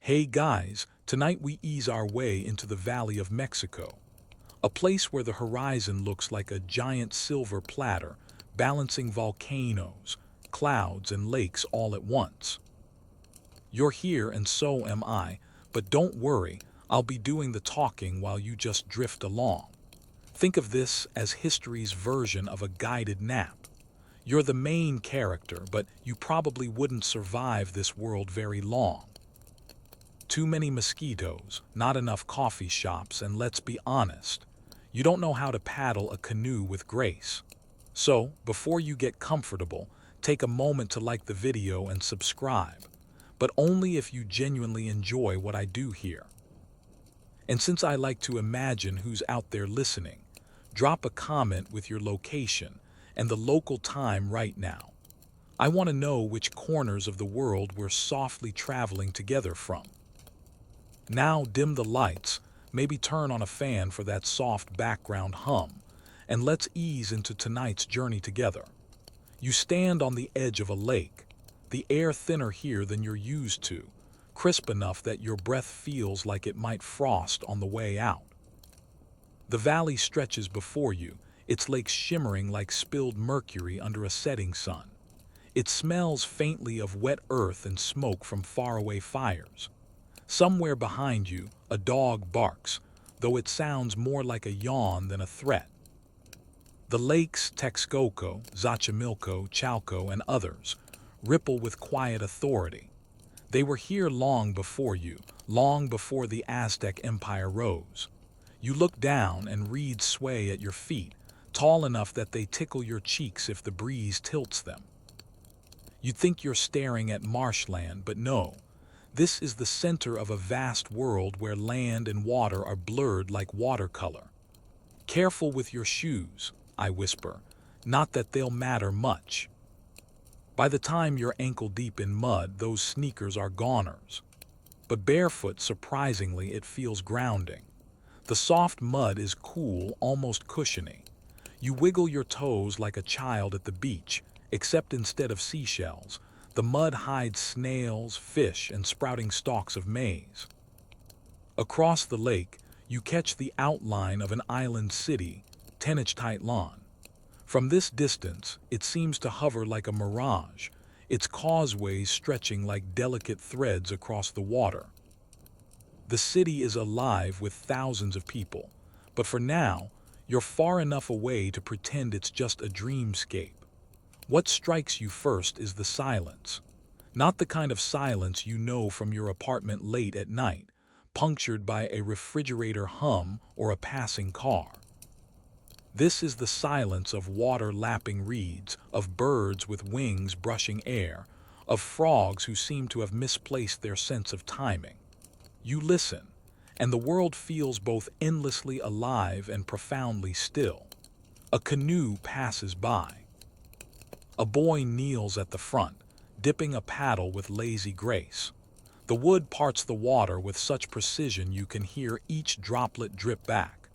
Hey guys, tonight we ease our way into the Valley of Mexico, a place where the horizon looks like a giant silver platter, balancing volcanoes, clouds, and lakes all at once. You're here and so am I, but don't worry, I'll be doing the talking while you just drift along. Think of this as history's version of a guided nap. You're the main character, but you probably wouldn't survive this world very long. Too many mosquitoes, not enough coffee shops, and let's be honest, you don't know how to paddle a canoe with grace. So, before you get comfortable, take a moment to like the video and subscribe, but only if you genuinely enjoy what I do here. And since I like to imagine who's out there listening, drop a comment with your location and the local time right now. I want to know which corners of the world we're softly traveling together from. Now dim the lights, maybe turn on a fan for that soft background hum, and let's ease into tonight's journey together. You stand on the edge of a lake, the air thinner here than you're used to, crisp enough that your breath feels like it might frost on the way out. The valley stretches before you, its lakes shimmering like spilled mercury under a setting sun. It smells faintly of wet earth and smoke from faraway fires. Somewhere behind you, a dog barks, though it sounds more like a yawn than a threat. The lakes Texcoco, Xochimilco, Chalco, and others ripple with quiet authority. They were here long before you, long before the Aztec Empire rose. You look down and reeds sway at your feet, tall enough that they tickle your cheeks if the breeze tilts them. You think you're staring at marshland, but no. This is the center of a vast world where land and water are blurred like watercolor. Careful with your shoes, I whisper, not that they'll matter much. By the time you're ankle deep in mud, those sneakers are goners. But barefoot, surprisingly, it feels grounding. The soft mud is cool, almost cushiony. You wiggle your toes like a child at the beach, except instead of seashells, the mud hides snails, fish, and sprouting stalks of maize. Across the lake, you catch the outline of an island city, Tenochtitlan. From this distance, it seems to hover like a mirage, its causeways stretching like delicate threads across the water. The city is alive with thousands of people, but for now, you're far enough away to pretend it's just a dreamscape. What strikes you first is the silence. Not the kind of silence you know from your apartment late at night, punctured by a refrigerator hum or a passing car. This is the silence of water lapping reeds, of birds with wings brushing air, of frogs who seem to have misplaced their sense of timing. You listen, and the world feels both endlessly alive and profoundly still. A canoe passes by. A boy kneels at the front, dipping a paddle with lazy grace. The wood parts the water with such precision you can hear each droplet drip back.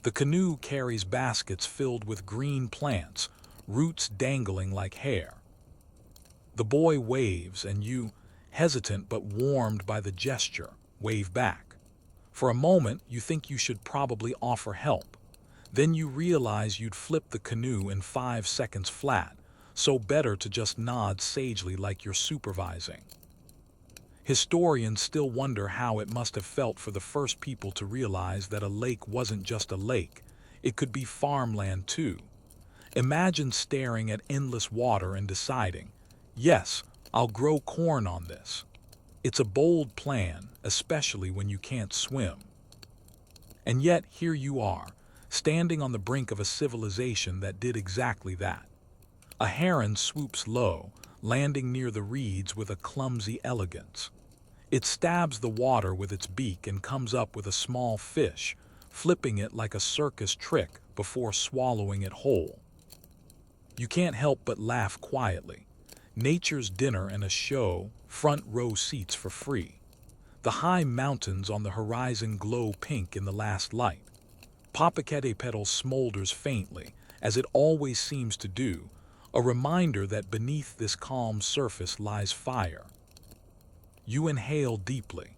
The canoe carries baskets filled with green plants, roots dangling like hair. The boy waves, and you, hesitant but warmed by the gesture, wave back. For a moment, you think you should probably offer help. Then you realize you'd flip the canoe in 5 seconds flat, so better to just nod sagely like you're supervising. Historians still wonder how it must have felt for the first people to realize that a lake wasn't just a lake, it could be farmland too. Imagine staring at endless water and deciding, yes, I'll grow corn on this. It's a bold plan, especially when you can't swim. And yet here you are, standing on the brink of a civilization that did exactly that. A heron swoops low, landing near the reeds with a clumsy elegance. It stabs the water with its beak and comes up with a small fish, flipping it like a circus trick before swallowing it whole. You can't help but laugh quietly. Nature's dinner and a show, front row seats for free. The high mountains on the horizon glow pink in the last light. Popocatépetl smolders faintly, as it always seems to do, a reminder that beneath this calm surface lies fire. You inhale deeply.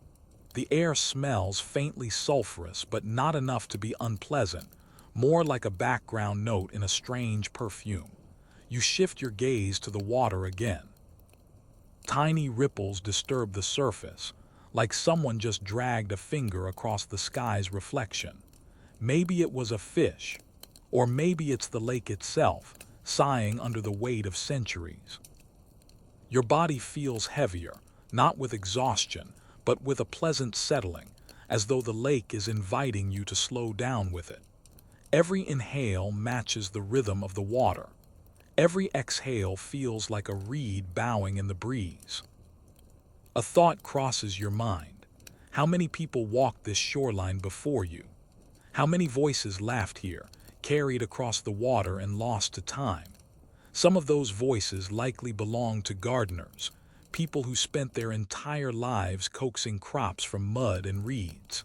The air smells faintly sulfurous, but not enough to be unpleasant, more like a background note in a strange perfume. You shift your gaze to the water again. Tiny ripples disturb the surface, like someone just dragged a finger across the sky's reflection. Maybe it was a fish, or maybe it's the lake itself, sighing under the weight of centuries. Your body feels heavier, not with exhaustion, but with a pleasant settling, as though the lake is inviting you to slow down with it. Every inhale matches the rhythm of the water. Every exhale feels like a reed bowing in the breeze. A thought crosses your mind. How many people walked this shoreline before you? How many voices laughed here, carried across the water and lost to time? Some of those voices likely belonged to gardeners, people who spent their entire lives coaxing crops from mud and reeds.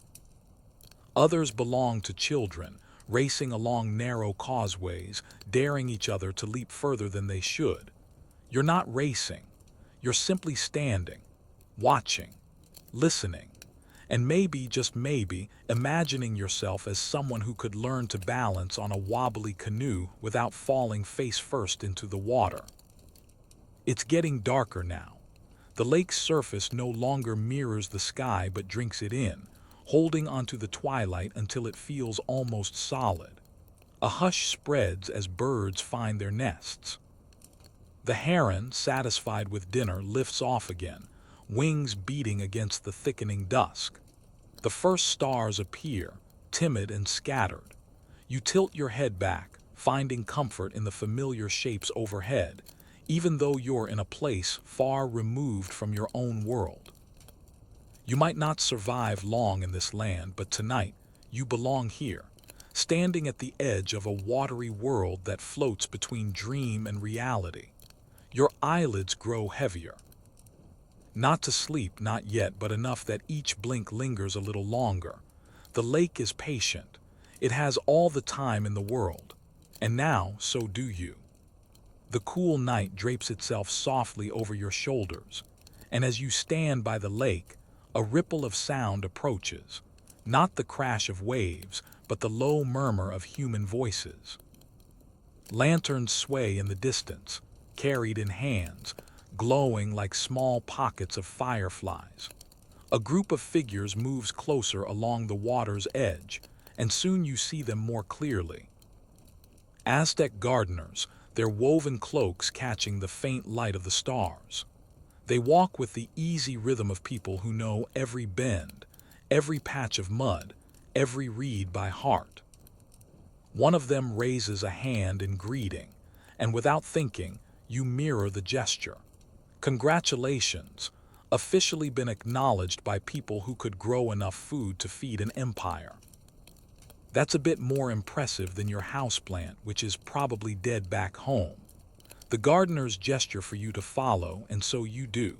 Others belonged to children, racing along narrow causeways, daring each other to leap further than they should. You're not racing. You're simply standing, watching, listening, and maybe, just maybe, imagining yourself as someone who could learn to balance on a wobbly canoe without falling face first into the water. It's getting darker now. The lake's surface no longer mirrors the sky but drinks it in, holding onto the twilight until it feels almost solid. A hush spreads as birds find their nests. The heron, satisfied with dinner, lifts off again, wings beating against the thickening dusk. The first stars appear, timid and scattered. You tilt your head back, finding comfort in the familiar shapes overhead, even though you're in a place far removed from your own world. You might not survive long in this land, but tonight you belong here, standing at the edge of a watery world that floats between dream and reality. Your eyelids grow heavier. Not to sleep, not yet, but enough that each blink lingers a little longer. The lake is patient. It has all the time in the world. And now, so do you. The cool night drapes itself softly over your shoulders, and as you stand by the lake, a ripple of sound approaches. Not the crash of waves, but the low murmur of human voices. Lanterns sway in the distance, carried in hands, glowing like small pockets of fireflies. A group of figures moves closer along the water's edge, and soon you see them more clearly. Aztec gardeners, their woven cloaks catching the faint light of the stars. They walk with the easy rhythm of people who know every bend, every patch of mud, every reed by heart. One of them raises a hand in greeting, and without thinking, you mirror the gesture. Congratulations, officially been acknowledged by people who could grow enough food to feed an empire. That's a bit more impressive than your houseplant, which is probably dead back home. The gardeners gesture for you to follow, and so you do.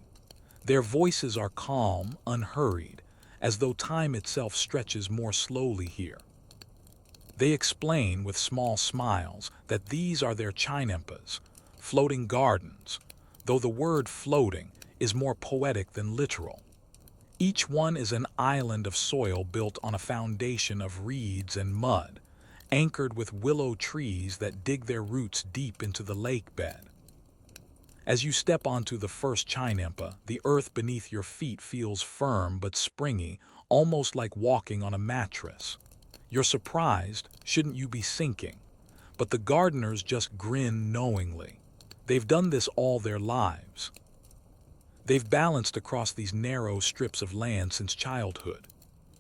Their voices are calm, unhurried, as though time itself stretches more slowly here. They explain with small smiles that these are their chinampas, floating gardens, though the word floating is more poetic than literal. Each one is an island of soil built on a foundation of reeds and mud, anchored with willow trees that dig their roots deep into the lake bed. As you step onto the first chinampa, the earth beneath your feet feels firm but springy, almost like walking on a mattress. You're surprised, shouldn't you be sinking? But the gardeners just grin knowingly. They've done this all their lives. They've balanced across these narrow strips of land since childhood.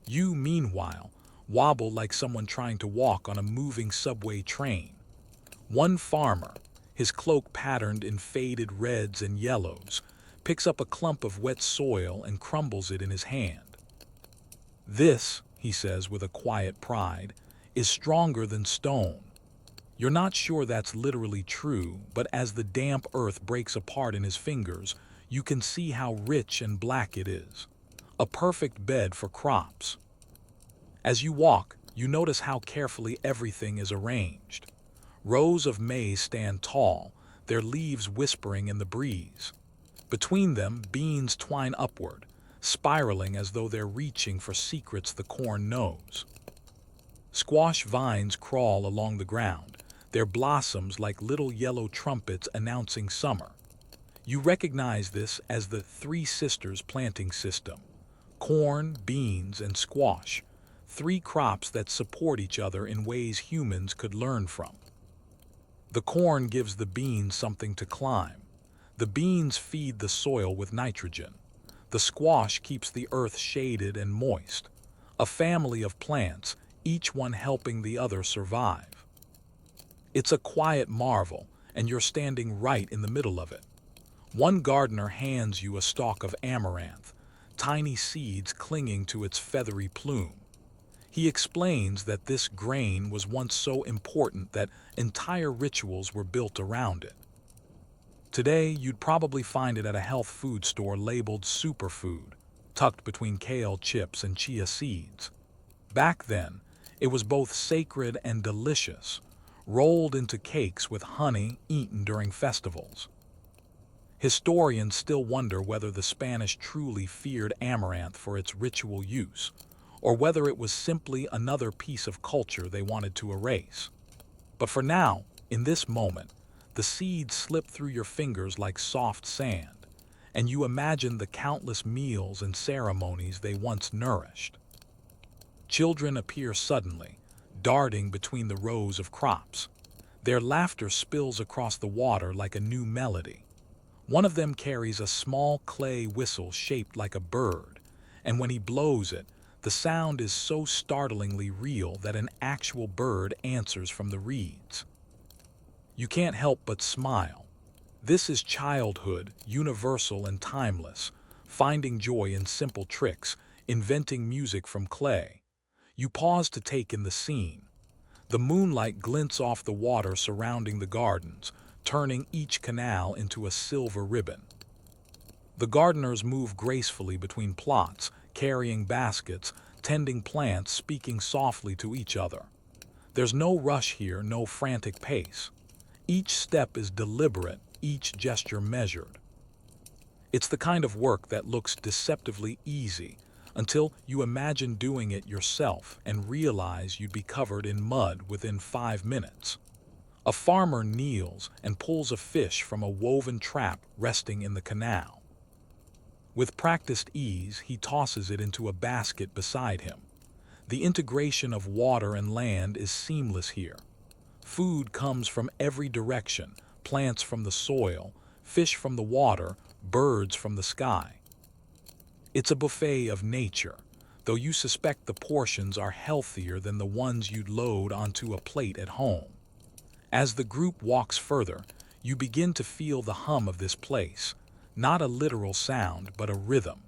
You, meanwhile, wobble like someone trying to walk on a moving subway train. One farmer, his cloak patterned in faded reds and yellows, picks up a clump of wet soil and crumbles it in his hand. This, he says with a quiet pride, is stronger than stone. You're not sure that's literally true, but as the damp earth breaks apart in his fingers, you can see how rich and black it is. A perfect bed for crops. As you walk, you notice how carefully everything is arranged. Rows of maize stand tall, their leaves whispering in the breeze. Between them, beans twine upward, spiraling as though they're reaching for secrets the corn knows. Squash vines crawl along the ground, their blossoms like little yellow trumpets announcing summer. You recognize this as the Three Sisters planting system: corn, beans, and squash, three crops that support each other in ways humans could learn from. The corn gives the beans something to climb. The beans feed the soil with nitrogen. The squash keeps the earth shaded and moist. A family of plants, each one helping the other survive. It's a quiet marvel, and you're standing right in the middle of it. One gardener hands you a stalk of amaranth, tiny seeds clinging to its feathery plume. He explains that this grain was once so important that entire rituals were built around it. Today, you'd probably find it at a health food store labeled superfood, tucked between kale chips and chia seeds. Back then, it was both sacred and delicious, rolled into cakes with honey eaten during festivals. Historians still wonder whether the Spanish truly feared amaranth for its ritual use, or whether it was simply another piece of culture they wanted to erase. But for now, in this moment, the seeds slip through your fingers like soft sand, and you imagine the countless meals and ceremonies they once nourished. Children appear suddenly, darting between the rows of crops. Their laughter spills across the water like a new melody. One of them carries a small clay whistle shaped like a bird, and when he blows it, the sound is so startlingly real that an actual bird answers from the reeds. You can't help but smile. This is childhood, universal and timeless, finding joy in simple tricks, inventing music from clay. You pause to take in the scene. The moonlight glints off the water surrounding the gardens, turning each canal into a silver ribbon. The gardeners move gracefully between plots, carrying baskets, tending plants, speaking softly to each other. There's no rush here, no frantic pace. Each step is deliberate, each gesture measured. It's the kind of work that looks deceptively easy, until you imagine doing it yourself and realize you'd be covered in mud within 5 minutes. A farmer kneels and pulls a fish from a woven trap resting in the canal. With practiced ease, he tosses it into a basket beside him. The integration of water and land is seamless here. Food comes from every direction: plants from the soil, fish from the water, birds from the sky. It's a buffet of nature, though you suspect the portions are healthier than the ones you'd load onto a plate at home. As the group walks further, you begin to feel the hum of this place, not a literal sound, but a rhythm.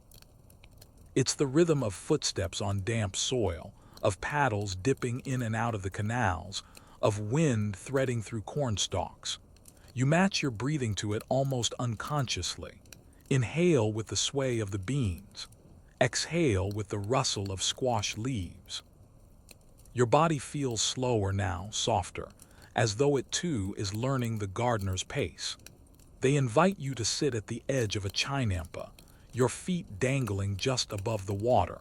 It's the rhythm of footsteps on damp soil, of paddles dipping in and out of the canals, of wind threading through corn stalks. You match your breathing to it almost unconsciously. Inhale with the sway of the beans. Exhale with the rustle of squash leaves. Your body feels slower now, softer, as though it too is learning the gardener's pace. They invite you to sit at the edge of a chinampa, your feet dangling just above the water.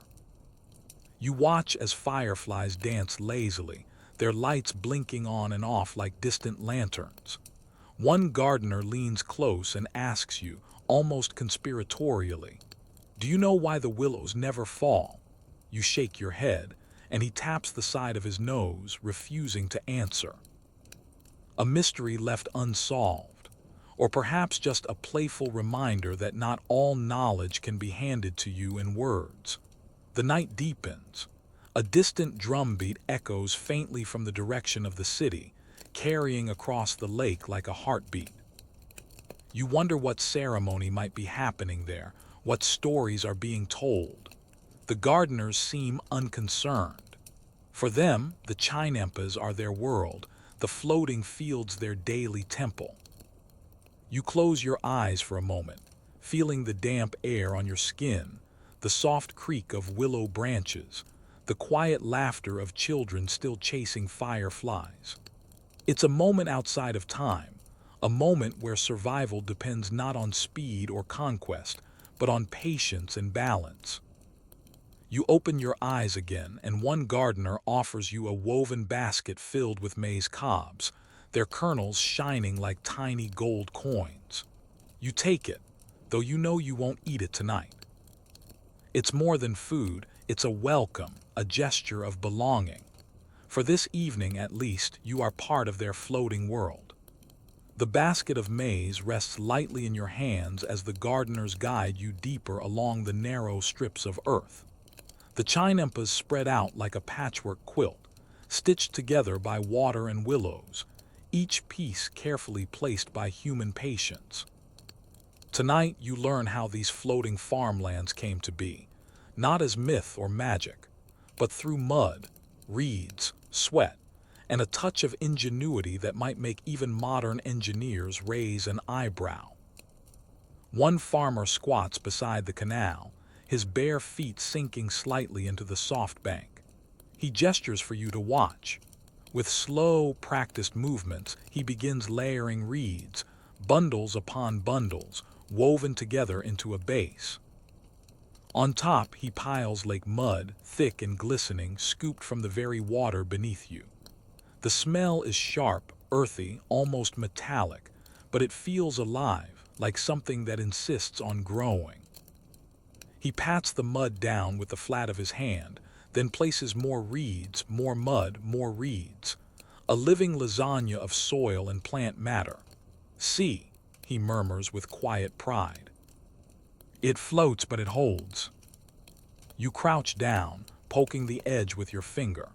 You watch as fireflies dance lazily, their lights blinking on and off like distant lanterns. One gardener leans close and asks you, almost conspiratorially, "Do you know why the willows never fall?" You shake your head, and he taps the side of his nose, refusing to answer. A mystery left unsolved, or perhaps just a playful reminder that not all knowledge can be handed to you in words. The night deepens. A distant drumbeat echoes faintly from the direction of the city, carrying across the lake like a heartbeat. You wonder what ceremony might be happening there, what stories are being told. The gardeners seem unconcerned. For them, the chinampas are their world, the floating fields their daily temple. You close your eyes for a moment, feeling the damp air on your skin, the soft creak of willow branches, the quiet laughter of children still chasing fireflies. It's a moment outside of time, a moment where survival depends not on speed or conquest, but on patience and balance. You open your eyes again, and one gardener offers you a woven basket filled with maize cobs, their kernels shining like tiny gold coins. You take it, though you know you won't eat it tonight. It's more than food, it's a welcome, a gesture of belonging. For this evening, at least, you are part of their floating world. The basket of maize rests lightly in your hands as the gardeners guide you deeper along the narrow strips of earth. The chinampas spread out like a patchwork quilt, stitched together by water and willows, each piece carefully placed by human patience. Tonight you learn how these floating farmlands came to be, not as myth or magic, but through mud, reeds, sweat, and a touch of ingenuity that might make even modern engineers raise an eyebrow. One farmer squats beside the canal, his bare feet sinking slightly into the soft bank. He gestures for you to watch. With slow, practiced movements, he begins layering reeds, bundles upon bundles, woven together into a base. On top, he piles like mud, thick and glistening, scooped from the very water beneath you. The smell is sharp, earthy, almost metallic, but it feels alive, like something that insists on growing. He pats the mud down with the flat of his hand, then places more reeds, more mud, more reeds. A living lasagna of soil and plant matter. See, he murmurs with quiet pride. It floats, but it holds. You crouch down, poking the edge with your finger.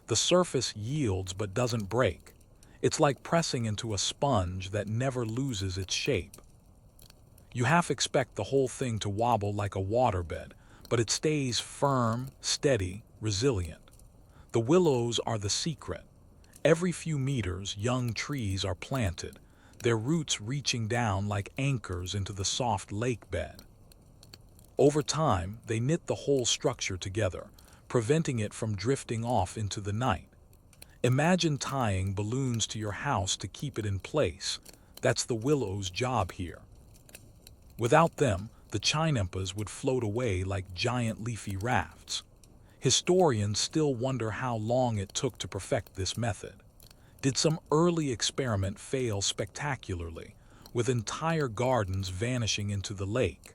The surface yields but doesn't break. It's like pressing into a sponge that never loses its shape. You half expect the whole thing to wobble like a waterbed, but it stays firm, steady, resilient. The willows are the secret. Every few meters, young trees are planted, their roots reaching down like anchors into the soft lake bed. Over time, they knit the whole structure together, preventing it from drifting off into the night. Imagine tying balloons to your house to keep it in place. That's the willow's job here. Without them, the chinampas would float away like giant leafy rafts. Historians still wonder how long it took to perfect this method. Did some early experiment fail spectacularly, with entire gardens vanishing into the lake?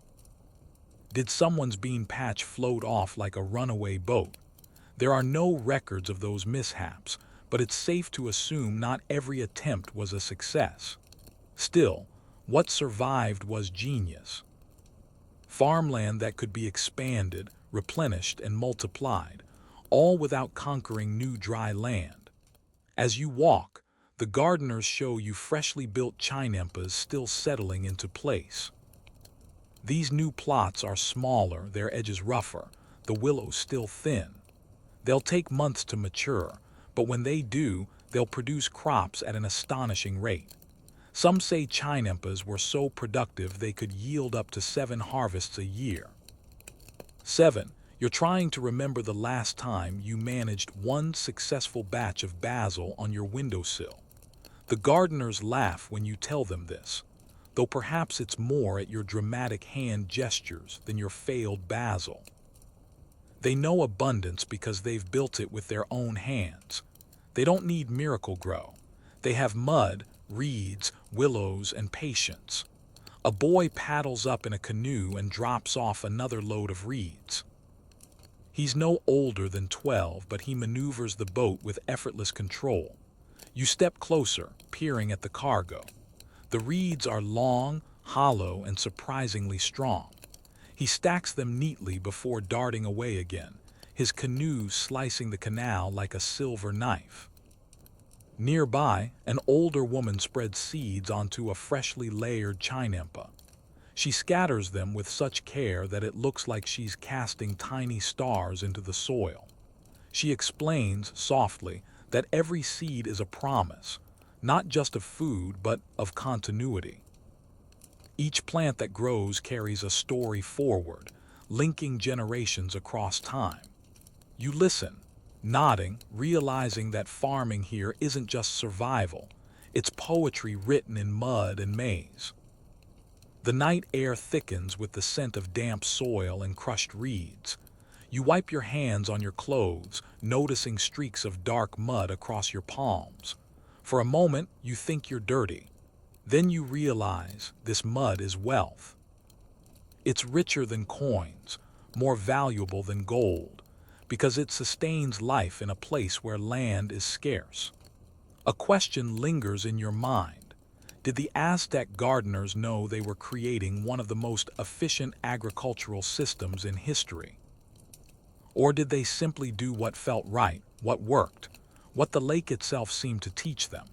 Did someone's bean patch float off like a runaway boat? There are no records of those mishaps, but it's safe to assume not every attempt was a success. Still, what survived was genius. Farmland that could be expanded, replenished, and multiplied, all without conquering new dry land. As you walk, the gardeners show you freshly built chinampas still settling into place. These new plots are smaller, their edges rougher, the willows still thin. They'll take months to mature, but when they do, they'll produce crops at an astonishing rate. Some say chinampas were so productive they could yield up to 7 harvests a year. 7. You're trying to remember the last time you managed one successful batch of basil on your windowsill. The gardeners laugh when you tell them this, though perhaps it's more at your dramatic hand gestures than your failed basil. They know abundance because they've built it with their own hands. They don't need Miracle-Gro. They have mud, reeds, willows, and patience. A boy paddles up in a canoe and drops off another load of reeds. He's no older than 12, but he maneuvers the boat with effortless control. You step closer, peering at the cargo. The reeds are long, hollow, and surprisingly strong. He stacks them neatly before darting away again, his canoe slicing the canal like a silver knife. Nearby, an older woman spreads seeds onto a freshly layered chinampa. She scatters them with such care that it looks like she's casting tiny stars into the soil. She explains, softly, that every seed is a promise, not just of food, but of continuity. Each plant that grows carries a story forward, linking generations across time. You listen, nodding, realizing that farming here isn't just survival, it's poetry written in mud and maize. The night air thickens with the scent of damp soil and crushed reeds. You wipe your hands on your clothes, noticing streaks of dark mud across your palms. For a moment, you think you're dirty. Then you realize this mud is wealth. It's richer than coins, more valuable than gold, because it sustains life in a place where land is scarce. A question lingers in your mind. Did the Aztec gardeners know they were creating one of the most efficient agricultural systems in history? Or did they simply do what felt right, what worked, what the lake itself seemed to teach them?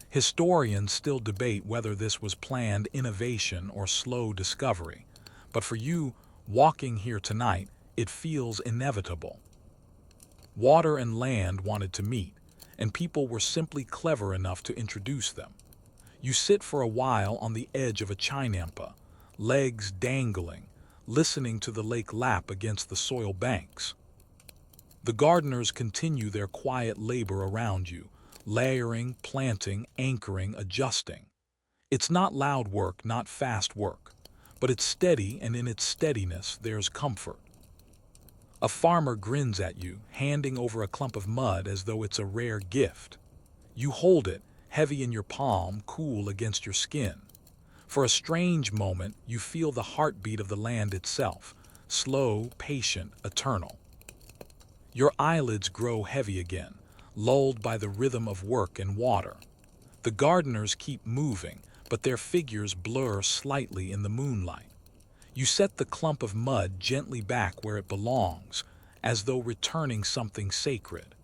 Historians still debate whether this was planned innovation or slow discovery, but for you, walking here tonight, it feels inevitable. Water and land wanted to meet, and people were simply clever enough to introduce them. You sit for a while on the edge of a chinampa, legs dangling, listening to the lake lap against the soil banks. The gardeners continue their quiet labor around you, layering, planting, anchoring, adjusting. It's not loud work, not fast work, but it's steady, and in its steadiness there's comfort. A farmer grins at you, handing over a clump of mud as though it's a rare gift. You hold it, heavy in your palm, cool against your skin. For a strange moment, you feel the heartbeat of the land itself, slow, patient, eternal. Your eyelids grow heavy again, lulled by the rhythm of work and water. The gardeners keep moving, but their figures blur slightly in the moonlight. You set the clump of mud gently back where it belongs, as though returning something sacred.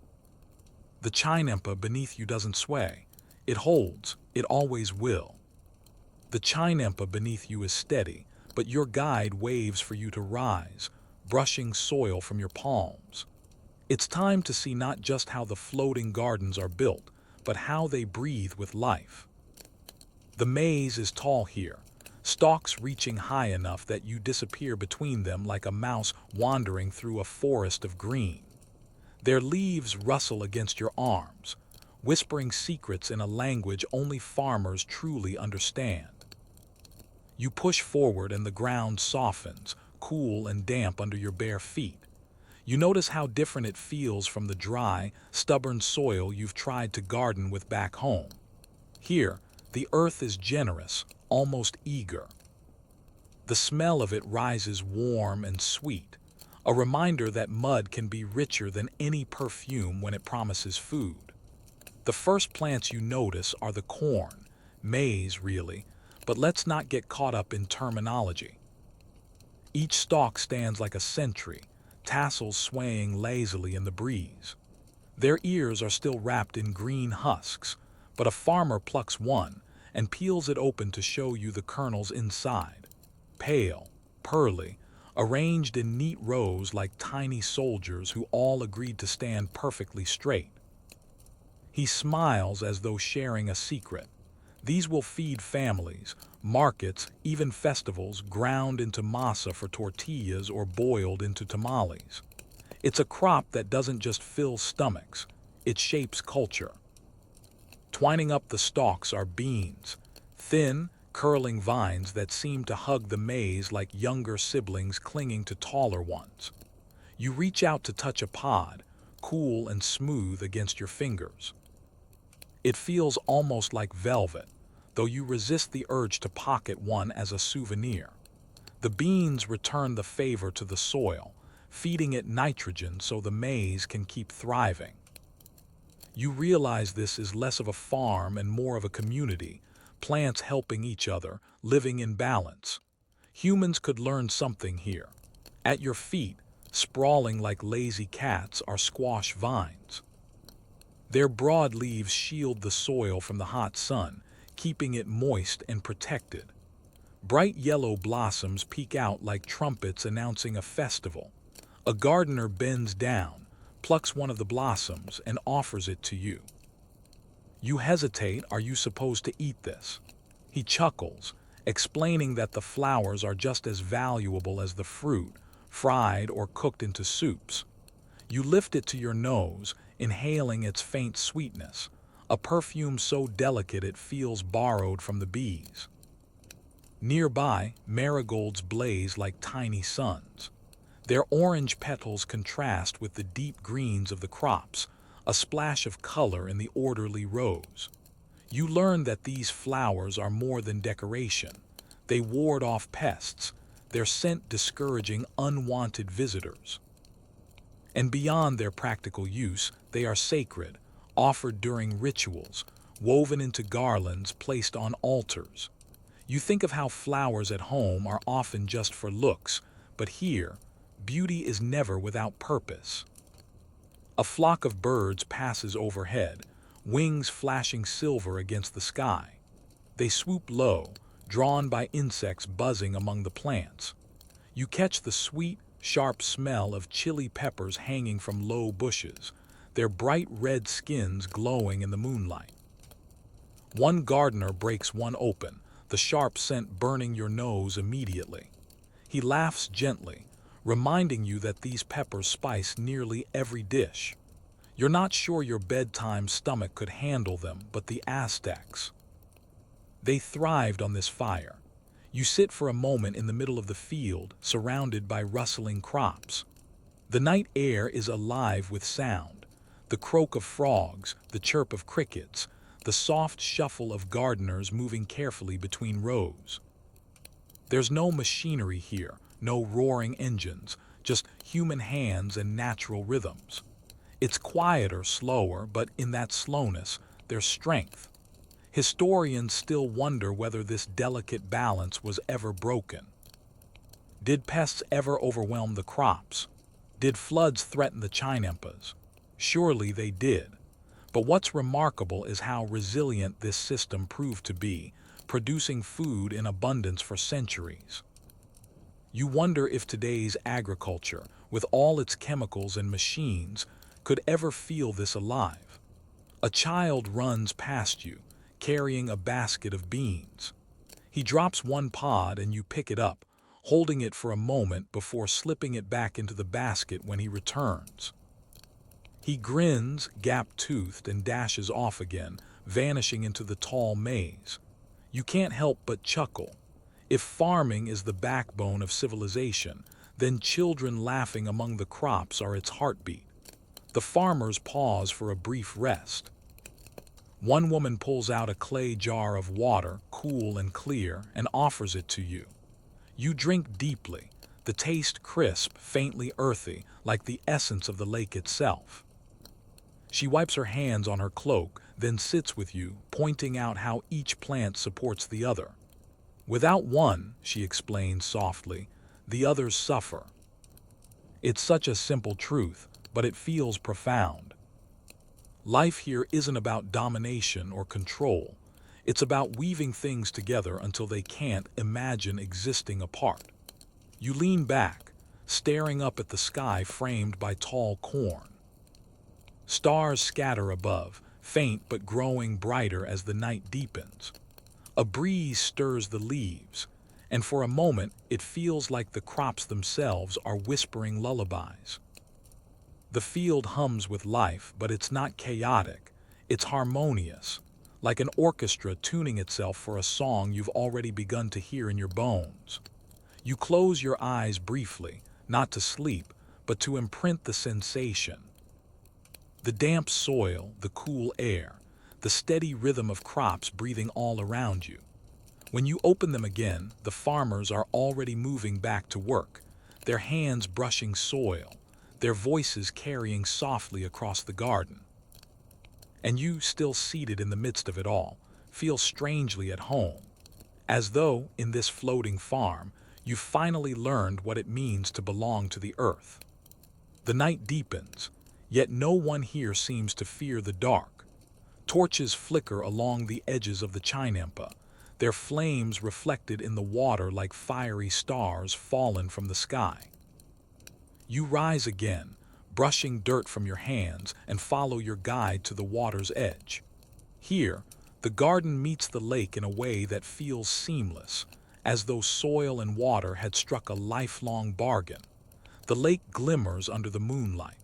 The chinampa beneath you doesn't sway. It holds, it always will. The chinampa beneath you is steady, but your guide waves for you to rise, brushing soil from your palms. It's time to see not just how the floating gardens are built, but how they breathe with life. The maize is tall here, stalks reaching high enough that you disappear between them like a mouse wandering through a forest of green. Their leaves rustle against your arms, whispering secrets in a language only farmers truly understand. You push forward and the ground softens, cool and damp under your bare feet. You notice how different it feels from the dry, stubborn soil you've tried to garden with back home. Here, the earth is generous, almost eager. The smell of it rises warm and sweet, a reminder that mud can be richer than any perfume when it promises food. The first plants you notice are the corn, maize really, but let's not get caught up in terminology. Each stalk stands like a sentry, tassels swaying lazily in the breeze. Their ears are still wrapped in green husks, but a farmer plucks one and peels it open to show you the kernels inside. Pale, pearly, arranged in neat rows like tiny soldiers who all agreed to stand perfectly straight. He smiles as though sharing a secret. These will feed families, markets, even festivals, ground into masa for tortillas or boiled into tamales. It's a crop that doesn't just fill stomachs, it shapes culture. Twining up the stalks are beans, thin, curling vines that seem to hug the maize like younger siblings clinging to taller ones. You reach out to touch a pod, cool and smooth against your fingers. It feels almost like velvet, though you resist the urge to pocket one as a souvenir. The beans return the favor to the soil, feeding it nitrogen so the maize can keep thriving. You realize this is less of a farm and more of a community, plants helping each other, living in balance. Humans could learn something here. At your feet, sprawling like lazy cats, are squash vines. Their broad leaves shield the soil from the hot sun, keeping it moist and protected. Bright yellow blossoms peek out like trumpets announcing a festival. A gardener bends down, plucks one of the blossoms, and offers it to you. You hesitate, are you supposed to eat this? He chuckles, explaining that the flowers are just as valuable as the fruit, fried or cooked into soups. You lift it to your nose, inhaling its faint sweetness, a perfume so delicate it feels borrowed from the bees. Nearby, marigolds blaze like tiny suns. Their orange petals contrast with the deep greens of the crops, a splash of color in the orderly rows. You learn that these flowers are more than decoration. They ward off pests, their scent discouraging unwanted visitors. And beyond their practical use, they are sacred, offered during rituals, woven into garlands placed on altars. You think of how flowers at home are often just for looks, but here, beauty is never without purpose. A flock of birds passes overhead, wings flashing silver against the sky. They swoop low, drawn by insects buzzing among the plants. You catch the sweet, sharp smell of chili peppers hanging from low bushes, their bright red skins glowing in the moonlight. One gardener breaks one open, the sharp scent burning your nose immediately. He laughs gently, reminding you that these peppers spice nearly every dish. You're not sure your bedtime stomach could handle them, but the Aztecs, they thrived on this fire. You sit for a moment in the middle of the field, surrounded by rustling crops. The night air is alive with sound. The croak of frogs, the chirp of crickets, the soft shuffle of gardeners moving carefully between rows. There's no machinery here, no roaring engines, just human hands and natural rhythms. It's quieter, slower, but in that slowness, there's strength. Historians still wonder whether this delicate balance was ever broken. Did pests ever overwhelm the crops? Did floods threaten the chinampas? Surely they did. But what's remarkable is how resilient this system proved to be, producing food in abundance for centuries. You wonder if today's agriculture, with all its chemicals and machines, could ever feel this alive. A child runs past you, carrying a basket of beans. He drops one pod and you pick it up, holding it for a moment before slipping it back into the basket when he returns. He grins, gap-toothed, and dashes off again, vanishing into the tall maize. You can't help but chuckle. If farming is the backbone of civilization, then children laughing among the crops are its heartbeat. The farmers pause for a brief rest. One woman pulls out a clay jar of water, cool and clear, and offers it to you. You drink deeply, the taste crisp, faintly earthy, like the essence of the lake itself. She wipes her hands on her cloak, then sits with you, pointing out how each plant supports the other. Without one, she explains softly, the others suffer. It's such a simple truth, but it feels profound. Life here isn't about domination or control. It's about weaving things together until they can't imagine existing apart. You lean back, staring up at the sky framed by tall corn. Stars scatter above, faint but growing brighter as the night deepens. A breeze stirs the leaves, and for a moment it feels like the crops themselves are whispering lullabies. The field hums with life, but it's not chaotic. It's harmonious, like an orchestra tuning itself for a song you've already begun to hear in your bones. You close your eyes briefly, not to sleep, but to imprint the sensation. The damp soil, the cool air, the steady rhythm of crops breathing all around you. When you open them again, the farmers are already moving back to work, their hands brushing soil, their voices carrying softly across the garden. And you, still seated in the midst of it all, feel strangely at home, as though, in this floating farm, you've finally learned what it means to belong to the earth. The night deepens, yet no one here seems to fear the dark. Torches flicker along the edges of the chinampa, their flames reflected in the water like fiery stars fallen from the sky. You rise again, brushing dirt from your hands, and follow your guide to the water's edge. Here, the garden meets the lake in a way that feels seamless, as though soil and water had struck a lifelong bargain. The lake glimmers under the moonlight.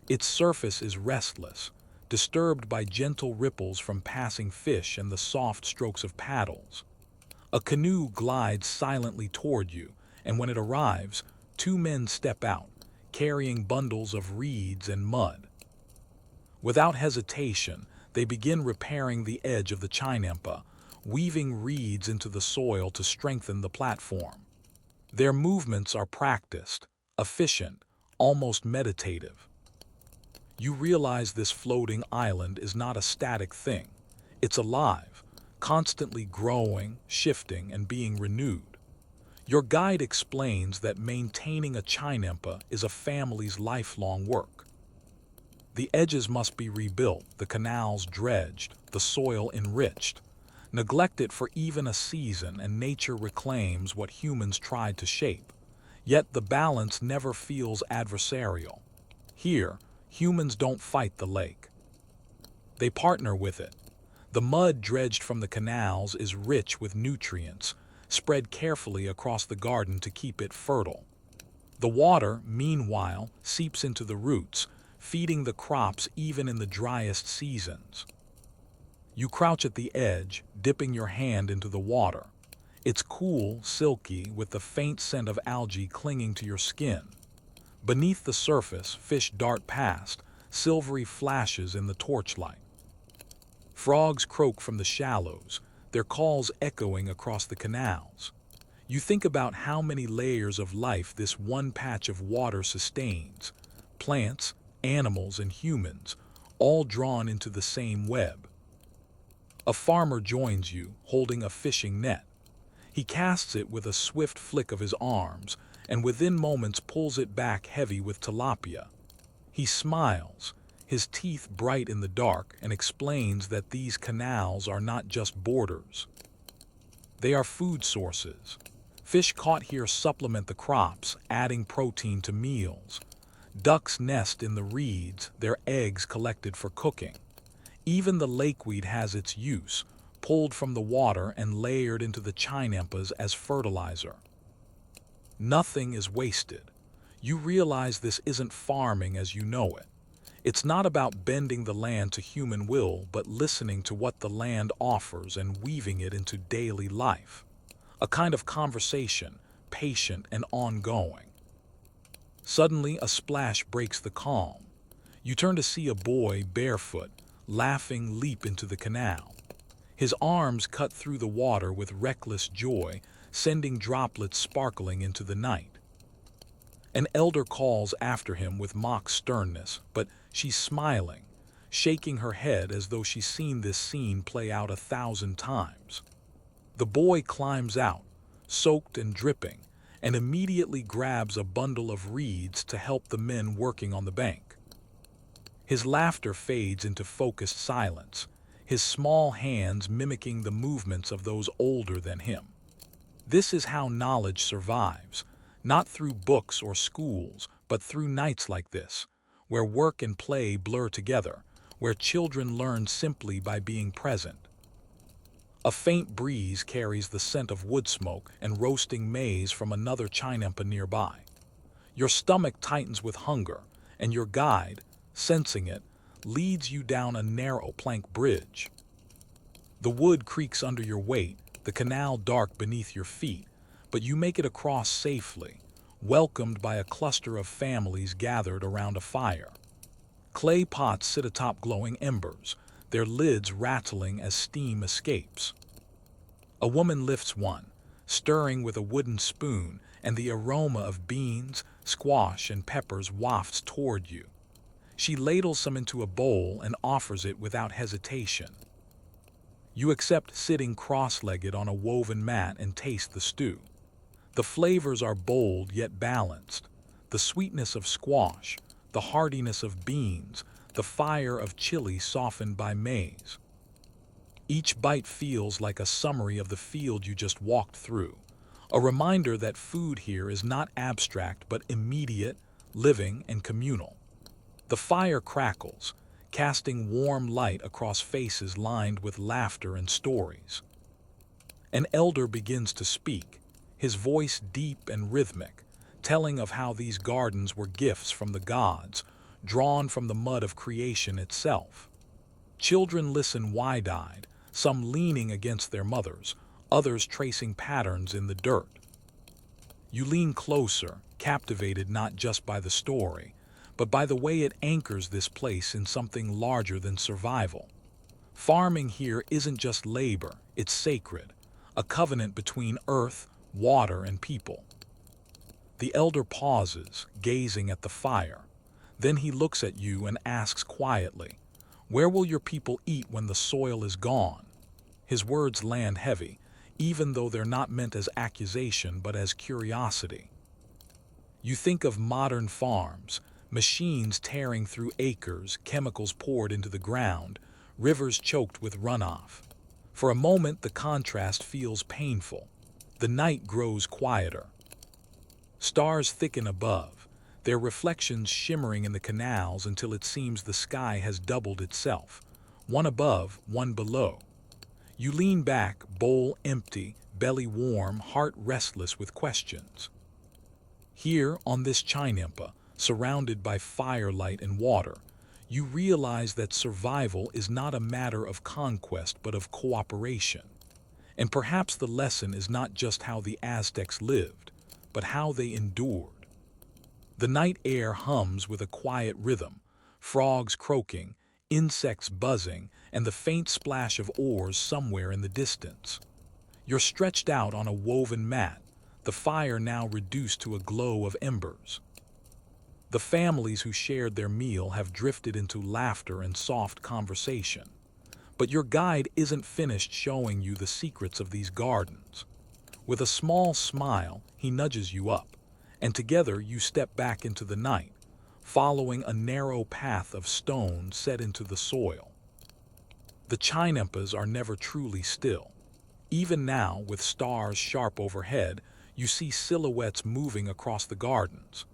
Its surface is restless, disturbed by gentle ripples from passing fish and the soft strokes of paddles. A canoe glides silently toward you, and when it arrives, two men step out, carrying bundles of reeds and mud. Without hesitation, they begin repairing the edge of the chinampa, weaving reeds into the soil to strengthen the platform. Their movements are practiced, efficient, almost meditative. You realize this floating island is not a static thing. It's alive, constantly growing, shifting, and being renewed. Your guide explains that maintaining a chinampa is a family's lifelong work. The edges must be rebuilt, the canals dredged, the soil enriched. Neglect it for even a season and nature reclaims what humans tried to shape. Yet the balance never feels adversarial. Here, humans don't fight the lake. They partner with it. The mud dredged from the canals is rich with nutrients, spread carefully across the garden to keep it fertile. The water, meanwhile, seeps into the roots, feeding the crops even in the driest seasons. You crouch at the edge, dipping your hand into the water. It's cool, silky, with the faint scent of algae clinging to your skin. Beneath the surface, fish dart past, silvery flashes in the torchlight. Frogs croak from the shallows, their calls echoing across the canals. You think about how many layers of life this one patch of water sustains. Plants, animals, and humans, all drawn into the same web. A farmer joins you, holding a fishing net. He casts it with a swift flick of his arms, and within moments pulls it back heavy with tilapia. He smiles, his teeth bright in the dark, and explains that these canals are not just borders. They are food sources. Fish caught here supplement the crops, adding protein to meals. Ducks nest in the reeds, their eggs collected for cooking. Even the lakeweed has its use, pulled from the water and layered into the chinampas as fertilizer. Nothing is wasted. You realize this isn't farming as you know it. It's not about bending the land to human will, but listening to what the land offers and weaving it into daily life. A kind of conversation, patient and ongoing. Suddenly, a splash breaks the calm. You turn to see a boy, barefoot, laughing, leap into the canal. His arms cut through the water with reckless joy, sending droplets sparkling into the night. An elder calls after him with mock sternness, but she's smiling, shaking her head as though she's seen this scene play out 1,000 times. The boy climbs out, soaked and dripping, and immediately grabs a bundle of reeds to help the men working on the bank. His laughter fades into focused silence, his small hands mimicking the movements of those older than him. This is how knowledge survives, not through books or schools, but through nights like this, where work and play blur together, where children learn simply by being present. A faint breeze carries the scent of wood smoke and roasting maize from another chinampa nearby. Your stomach tightens with hunger, and your guide, sensing it, leads you down a narrow plank bridge. The wood creaks under your weight, the canal dark beneath your feet, but you make it across safely, welcomed by a cluster of families gathered around a fire. Clay pots sit atop glowing embers, their lids rattling as steam escapes. A woman lifts one, stirring with a wooden spoon, and the aroma of beans, squash, and peppers wafts toward you. She ladles some into a bowl and offers it without hesitation. You accept, sitting cross-legged on a woven mat, and taste the stew. The flavors are bold yet balanced. The sweetness of squash, the heartiness of beans, the fire of chili softened by maize. Each bite feels like a summary of the field you just walked through, a reminder that food here is not abstract but immediate, living, and communal. The fire crackles, casting warm light across faces lined with laughter and stories. An elder begins to speak, his voice deep and rhythmic, telling of how these gardens were gifts from the gods, drawn from the mud of creation itself. Children listen wide-eyed, some leaning against their mothers, others tracing patterns in the dirt. You lean closer, captivated not just by the story, but by the way it anchors this place in something larger than survival. Farming here isn't just labor, it's sacred, a covenant between earth, water, and people. The elder pauses, gazing at the fire. Then he looks at you and asks quietly, "Where will your people eat when the soil is gone?" His words land heavy, even though they're not meant as accusation but as curiosity. You think of modern farms, machines tearing through acres, chemicals poured into the ground, rivers choked with runoff. For a moment, the contrast feels painful. The night grows quieter. Stars thicken above, their reflections shimmering in the canals until it seems the sky has doubled itself, one above, one below. You lean back, bowl empty, belly warm, heart restless with questions. Here, on this chinampa, surrounded by firelight and water, you realize that survival is not a matter of conquest but of cooperation. And perhaps the lesson is not just how the Aztecs lived, but how they endured. The night air hums with a quiet rhythm, frogs croaking, insects buzzing, and the faint splash of oars somewhere in the distance. You're stretched out on a woven mat, the fire now reduced to a glow of embers. The families who shared their meal have drifted into laughter and soft conversation. But your guide isn't finished showing you the secrets of these gardens. With a small smile, he nudges you up, and together you step back into the night, following a narrow path of stone set into the soil. The chinampas are never truly still. Even now, with stars sharp overhead, you see silhouettes moving across the gardens.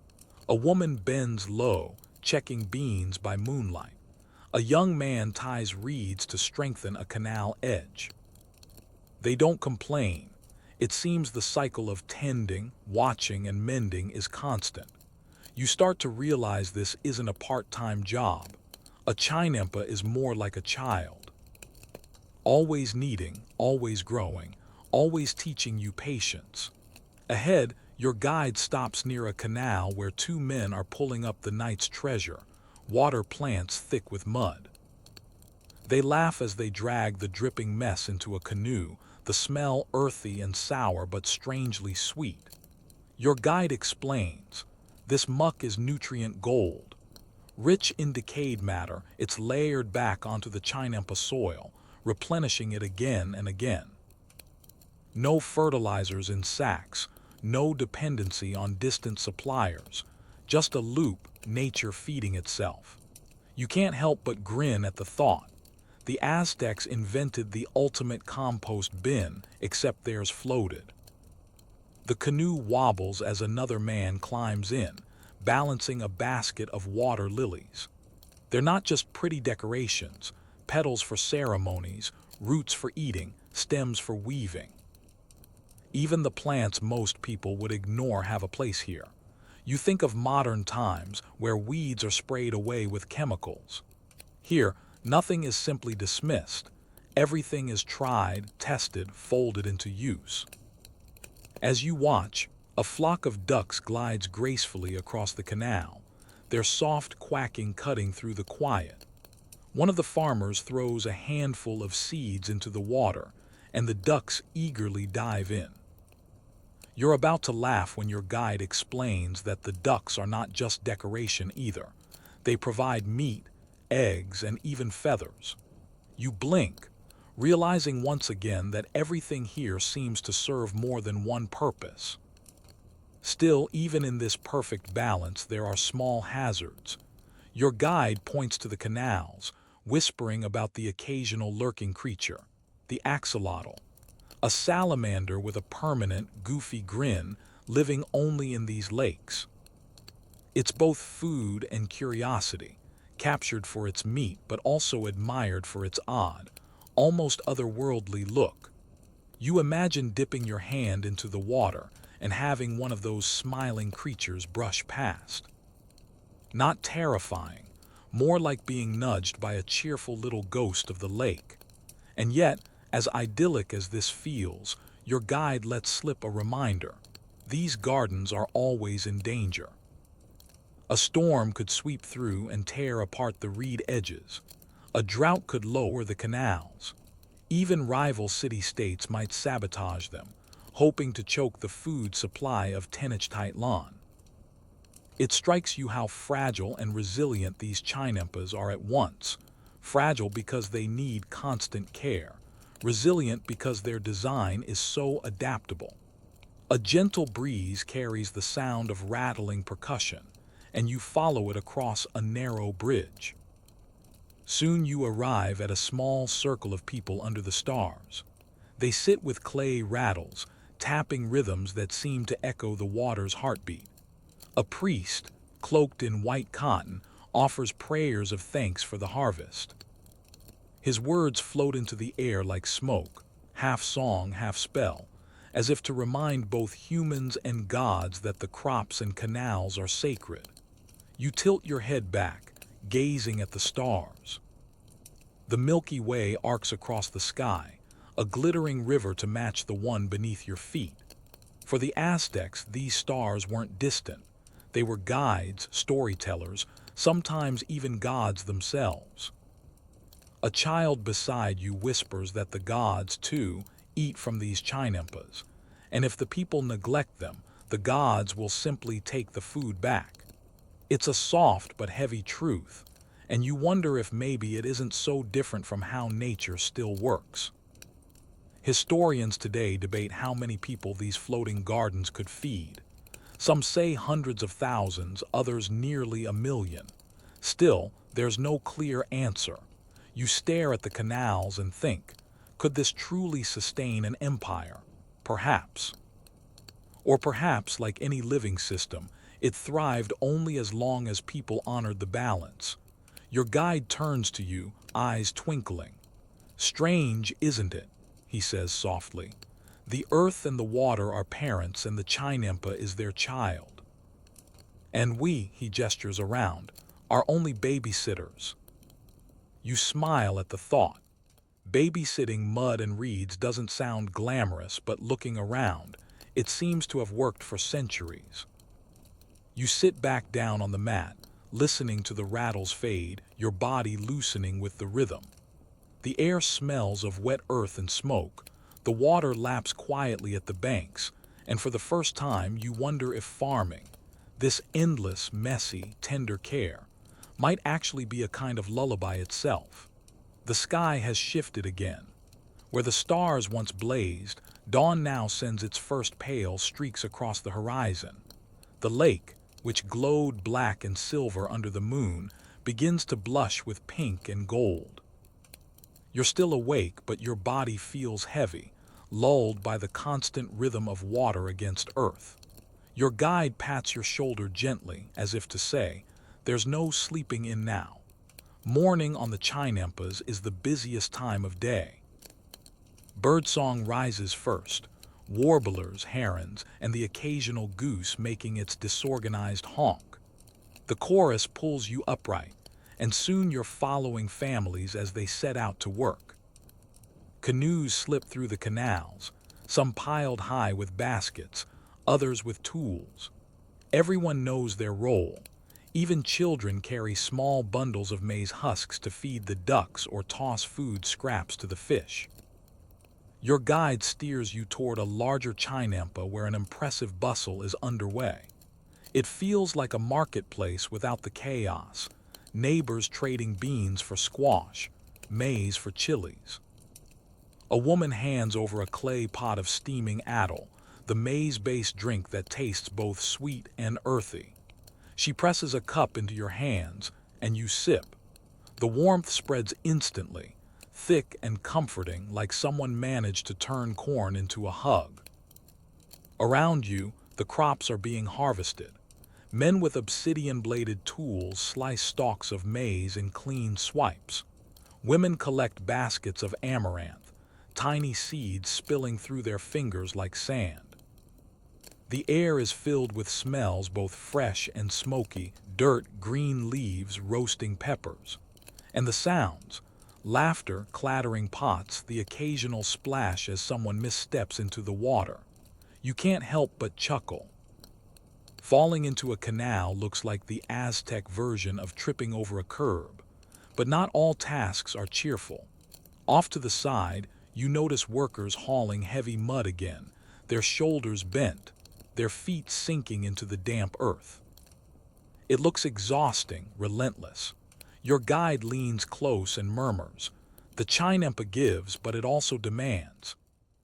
A woman bends low, checking beans by moonlight. A young man ties reeds to strengthen a canal edge. They don't complain. It seems the cycle of tending, watching, and mending is constant. You start to realize this isn't a part-time job. A chinampa is more like a child. Always kneading, always growing, always teaching you patience. Ahead, your guide stops near a canal where two men are pulling up the night's treasure, water plants thick with mud. They laugh as they drag the dripping mess into a canoe, the smell earthy and sour but strangely sweet. Your guide explains, this muck is nutrient gold. Rich in decayed matter, it's layered back onto the chinampa soil, replenishing it again and again. No fertilizers in sacks, no dependency on distant suppliers, just a loop, nature feeding itself. You can't help but grin at the thought. The Aztecs invented the ultimate compost bin, except theirs floated. The canoe wobbles as another man climbs in, balancing a basket of water lilies. They're not just pretty decorations, petals for ceremonies, roots for eating, stems for weaving. Even the plants most people would ignore have a place here. You think of modern times where weeds are sprayed away with chemicals. Here, nothing is simply dismissed. Everything is tried, tested, folded into use. As you watch, a flock of ducks glides gracefully across the canal, their soft quacking cutting through the quiet. One of the farmers throws a handful of seeds into the water, and the ducks eagerly dive in. You're about to laugh when your guide explains that the ducks are not just decoration either. They provide meat, eggs, and even feathers. You blink, realizing once again that everything here seems to serve more than one purpose. Still, even in this perfect balance, there are small hazards. Your guide points to the canals, whispering about the occasional lurking creature, the axolotl, a salamander with a permanent, goofy grin living only in these lakes. It's both food and curiosity, captured for its meat but also admired for its odd, almost otherworldly look. You imagine dipping your hand into the water and having one of those smiling creatures brush past. Not terrifying, more like being nudged by a cheerful little ghost of the lake. And yet, As idyllic as this feels, your guide lets slip a reminder. These gardens are always in danger. A storm could sweep through and tear apart the reed edges. A drought could lower the canals. Even rival city-states might sabotage them, hoping to choke the food supply of Tenochtitlan lawn. It strikes you how fragile and resilient these chinampas are at once. Fragile because they need constant care. Resilient because their design is so adaptable. A gentle breeze carries the sound of rattling percussion, and you follow it across a narrow bridge. Soon you arrive at a small circle of people under the stars. They sit with clay rattles, tapping rhythms that seem to echo the water's heartbeat. A priest, cloaked in white cotton, offers prayers of thanks for the harvest. His words float into the air like smoke, half song, half spell, as if to remind both humans and gods that the crops and canals are sacred. You tilt your head back, gazing at the stars. The Milky Way arcs across the sky, a glittering river to match the one beneath your feet. For the Aztecs, these stars weren't distant. They were guides, storytellers, sometimes even gods themselves. A child beside you whispers that the gods, too, eat from these chinampas, and if the people neglect them, the gods will simply take the food back. It's a soft but heavy truth, and you wonder if maybe it isn't so different from how nature still works. Historians today debate how many people these floating gardens could feed. Some say hundreds of thousands, others nearly 1 million. Still, there's no clear answer. You stare at the canals and think, could this truly sustain an empire? Perhaps. Or perhaps, like any living system, it thrived only as long as people honored the balance. Your guide turns to you, eyes twinkling. Strange, isn't it? He says softly. The earth and the water are parents and the chinampa is their child. And we, he gestures around, are only babysitters. You smile at the thought. Babysitting mud and reeds doesn't sound glamorous, but looking around, it seems to have worked for centuries. You sit back down on the mat, listening to the rattles fade, your body loosening with the rhythm. The air smells of wet earth and smoke. The water laps quietly at the banks, and for the first time you wonder if farming, this endless, messy, tender care, might actually be a kind of lullaby itself. The sky has shifted again. Where the stars once blazed, dawn now sends its first pale streaks across the horizon. The lake, which glowed black and silver under the moon, begins to blush with pink and gold. You're still awake, but your body feels heavy, lulled by the constant rhythm of water against earth. Your guide pats your shoulder gently, as if to say, there's no sleeping in now. Morning on the chinampas is the busiest time of day. Birdsong rises first, warblers, herons, and the occasional goose making its disorganized honk. The chorus pulls you upright, and soon you're following families as they set out to work. Canoes slip through the canals, some piled high with baskets, others with tools. Everyone knows their role. Even children carry small bundles of maize husks to feed the ducks or toss food scraps to the fish. Your guide steers you toward a larger chinampa where an impressive bustle is underway. It feels like a marketplace without the chaos, neighbors trading beans for squash, maize for chilies. A woman hands over a clay pot of steaming addle, the maize-based drink that tastes both sweet and earthy. She presses a cup into your hands, and you sip. The warmth spreads instantly, thick and comforting, like someone managed to turn corn into a hug. Around you, the crops are being harvested. Men with obsidian-bladed tools slice stalks of maize in clean swipes. Women collect baskets of amaranth, tiny seeds spilling through their fingers like sand. The air is filled with smells both fresh and smoky, dirt, green leaves, roasting peppers. And the sounds, Laughter, clattering pots, the occasional splash as someone missteps into the water. You can't help but chuckle. Falling into a canal looks like the Aztec version of tripping over a curb. But not all tasks are cheerful. Off to the side, you notice workers hauling heavy mud again, their shoulders bent, their feet sinking into the damp earth. It looks exhausting, relentless. Your guide leans close and murmurs. The chinampa gives, but it also demands.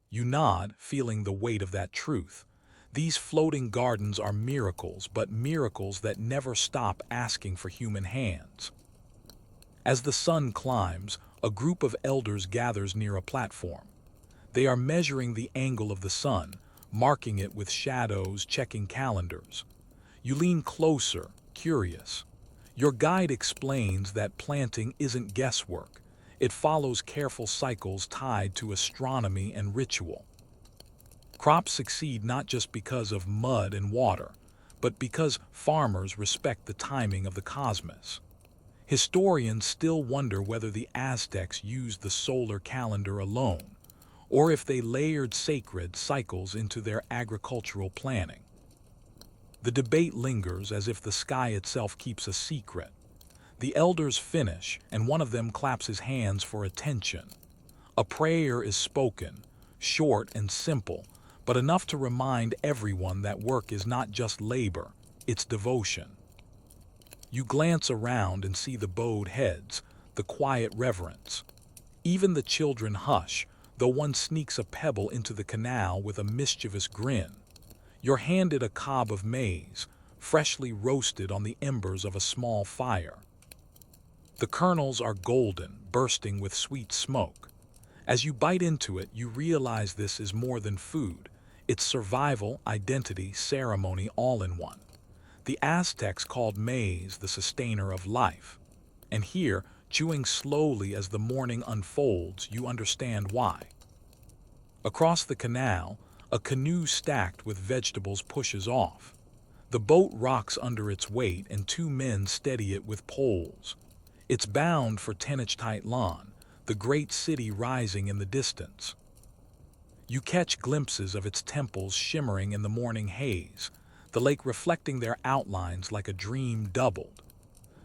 You nod, feeling the weight of that truth. These floating gardens are miracles, but miracles that never stop asking for human hands. As the sun climbs, a group of elders gathers near a platform. They are measuring the angle of the sun, marking it with shadows, checking calendars. You lean closer, curious. Your guide explains that planting isn't guesswork. It follows careful cycles tied to astronomy and ritual. Crops succeed not just because of mud and water, but because farmers respect the timing of the cosmos. Historians still wonder whether the Aztecs used the solar calendar alone, or if they layered sacred cycles into their agricultural planning. The debate lingers as if the sky itself keeps a secret. The elders finish, and one of them claps his hands for attention. A prayer is spoken, short and simple, but enough to remind everyone that work is not just labor, it's devotion. You glance around and see the bowed heads, the quiet reverence. Even the children hush, though one sneaks a pebble into the canal with a mischievous grin. You're handed a cob of maize, freshly roasted on the embers of a small fire. The kernels are golden, bursting with sweet smoke. As you bite into it, you realize this is more than food. It's survival, identity, ceremony, all in one. The Aztecs called maize the sustainer of life. And here, chewing slowly as the morning unfolds, you understand why. Across the canal, a canoe stacked with vegetables pushes off. The boat rocks under its weight and two men steady it with poles. It's bound for Tenochtitlan, the great city rising in the distance. You catch glimpses of its temples shimmering in the morning haze, the lake reflecting their outlines like a dream doubled.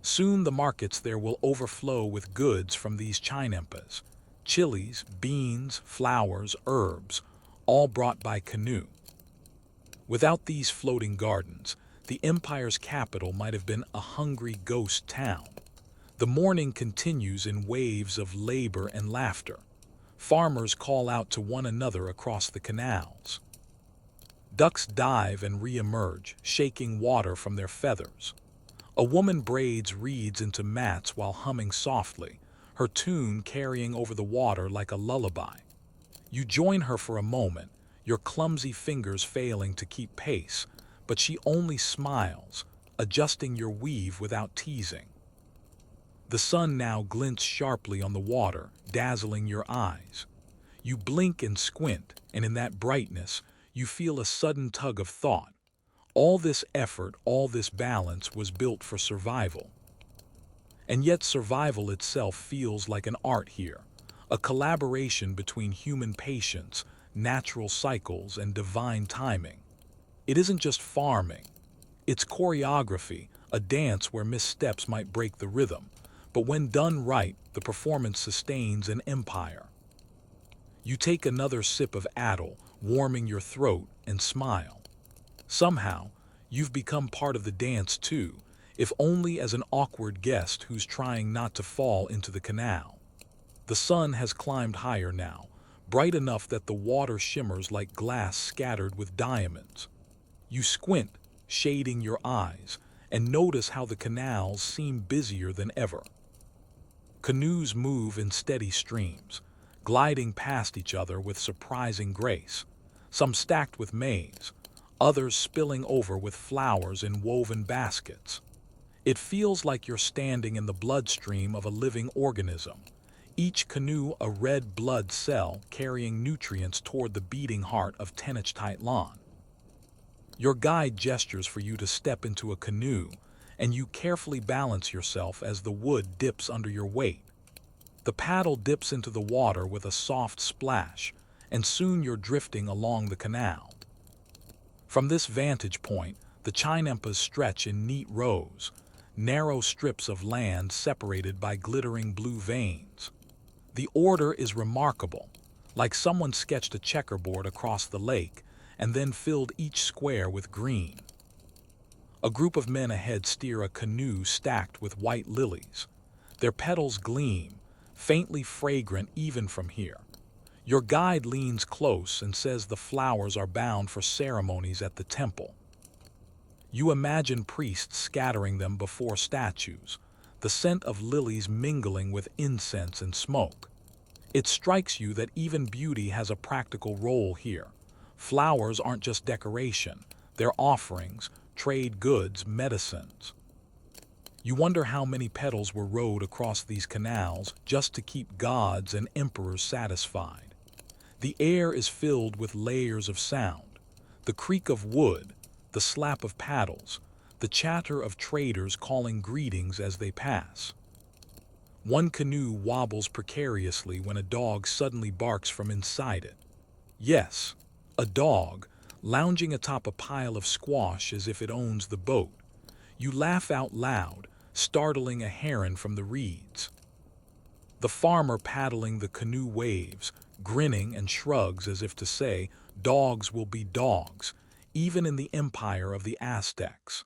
Soon the markets there will overflow with goods from these chinampas, chilies, beans, flowers, herbs, all brought by canoe. Without these floating gardens, the empire's capital might have been a hungry ghost town. The morning continues in waves of labor and laughter. Farmers call out to one another across the canals. Ducks dive and re-emerge, shaking water from their feathers. A woman braids reeds into mats while humming softly, her tune carrying over the water like a lullaby. You join her for a moment, your clumsy fingers failing to keep pace, but she only smiles, adjusting your weave without teasing. The sun now glints sharply on the water, dazzling your eyes. You blink and squint, and in that brightness, you feel a sudden tug of thought. All this effort, all this balance was built for survival. And yet survival itself feels like an art here, a collaboration between human patience, natural cycles, and divine timing. It isn't just farming. It's choreography, a dance where missteps might break the rhythm, but when done right, the performance sustains an empire. You take another sip of atl, warming your throat, and smile. Somehow, you've become part of the dance too, if only as an awkward guest who's trying not to fall into the canal. The sun has climbed higher now, bright enough that the water shimmers like glass scattered with diamonds. You squint, shading your eyes, and notice how the canals seem busier than ever. Canoes move in steady streams, gliding past each other with surprising grace, some stacked with maize, others spilling over with flowers in woven baskets. It feels like you're standing in the bloodstream of a living organism, each canoe a red blood cell carrying nutrients toward the beating heart of Tenochtitlan. Your guide gestures for you to step into a canoe, and you carefully balance yourself as the wood dips under your weight. The paddle dips into the water with a soft splash, and soon you're drifting along the canal. From this vantage point, the chinampas stretch in neat rows, narrow strips of land separated by glittering blue veins. The order is remarkable, like someone sketched a checkerboard across the lake and then filled each square with green. A group of men ahead steer a canoe stacked with white lilies. Their petals gleam, faintly fragrant even from here. Your guide leans close and says the flowers are bound for ceremonies at the temple. You imagine priests scattering them before statues, the scent of lilies mingling with incense and smoke. It strikes you that even beauty has a practical role here. Flowers aren't just decoration, they're offerings, trade goods, medicines. You wonder how many petals were rowed across these canals just to keep gods and emperors satisfied. The air is filled with layers of sound, the creak of wood, the slap of paddles, the chatter of traders calling greetings as they pass. One canoe wobbles precariously when a dog suddenly barks from inside it. Yes, a dog, lounging atop a pile of squash as if it owns the boat. You laugh out loud, startling a heron from the reeds. The farmer paddling the canoe waves, grinning and shrugs as if to say, dogs will be dogs, even in the empire of the Aztecs.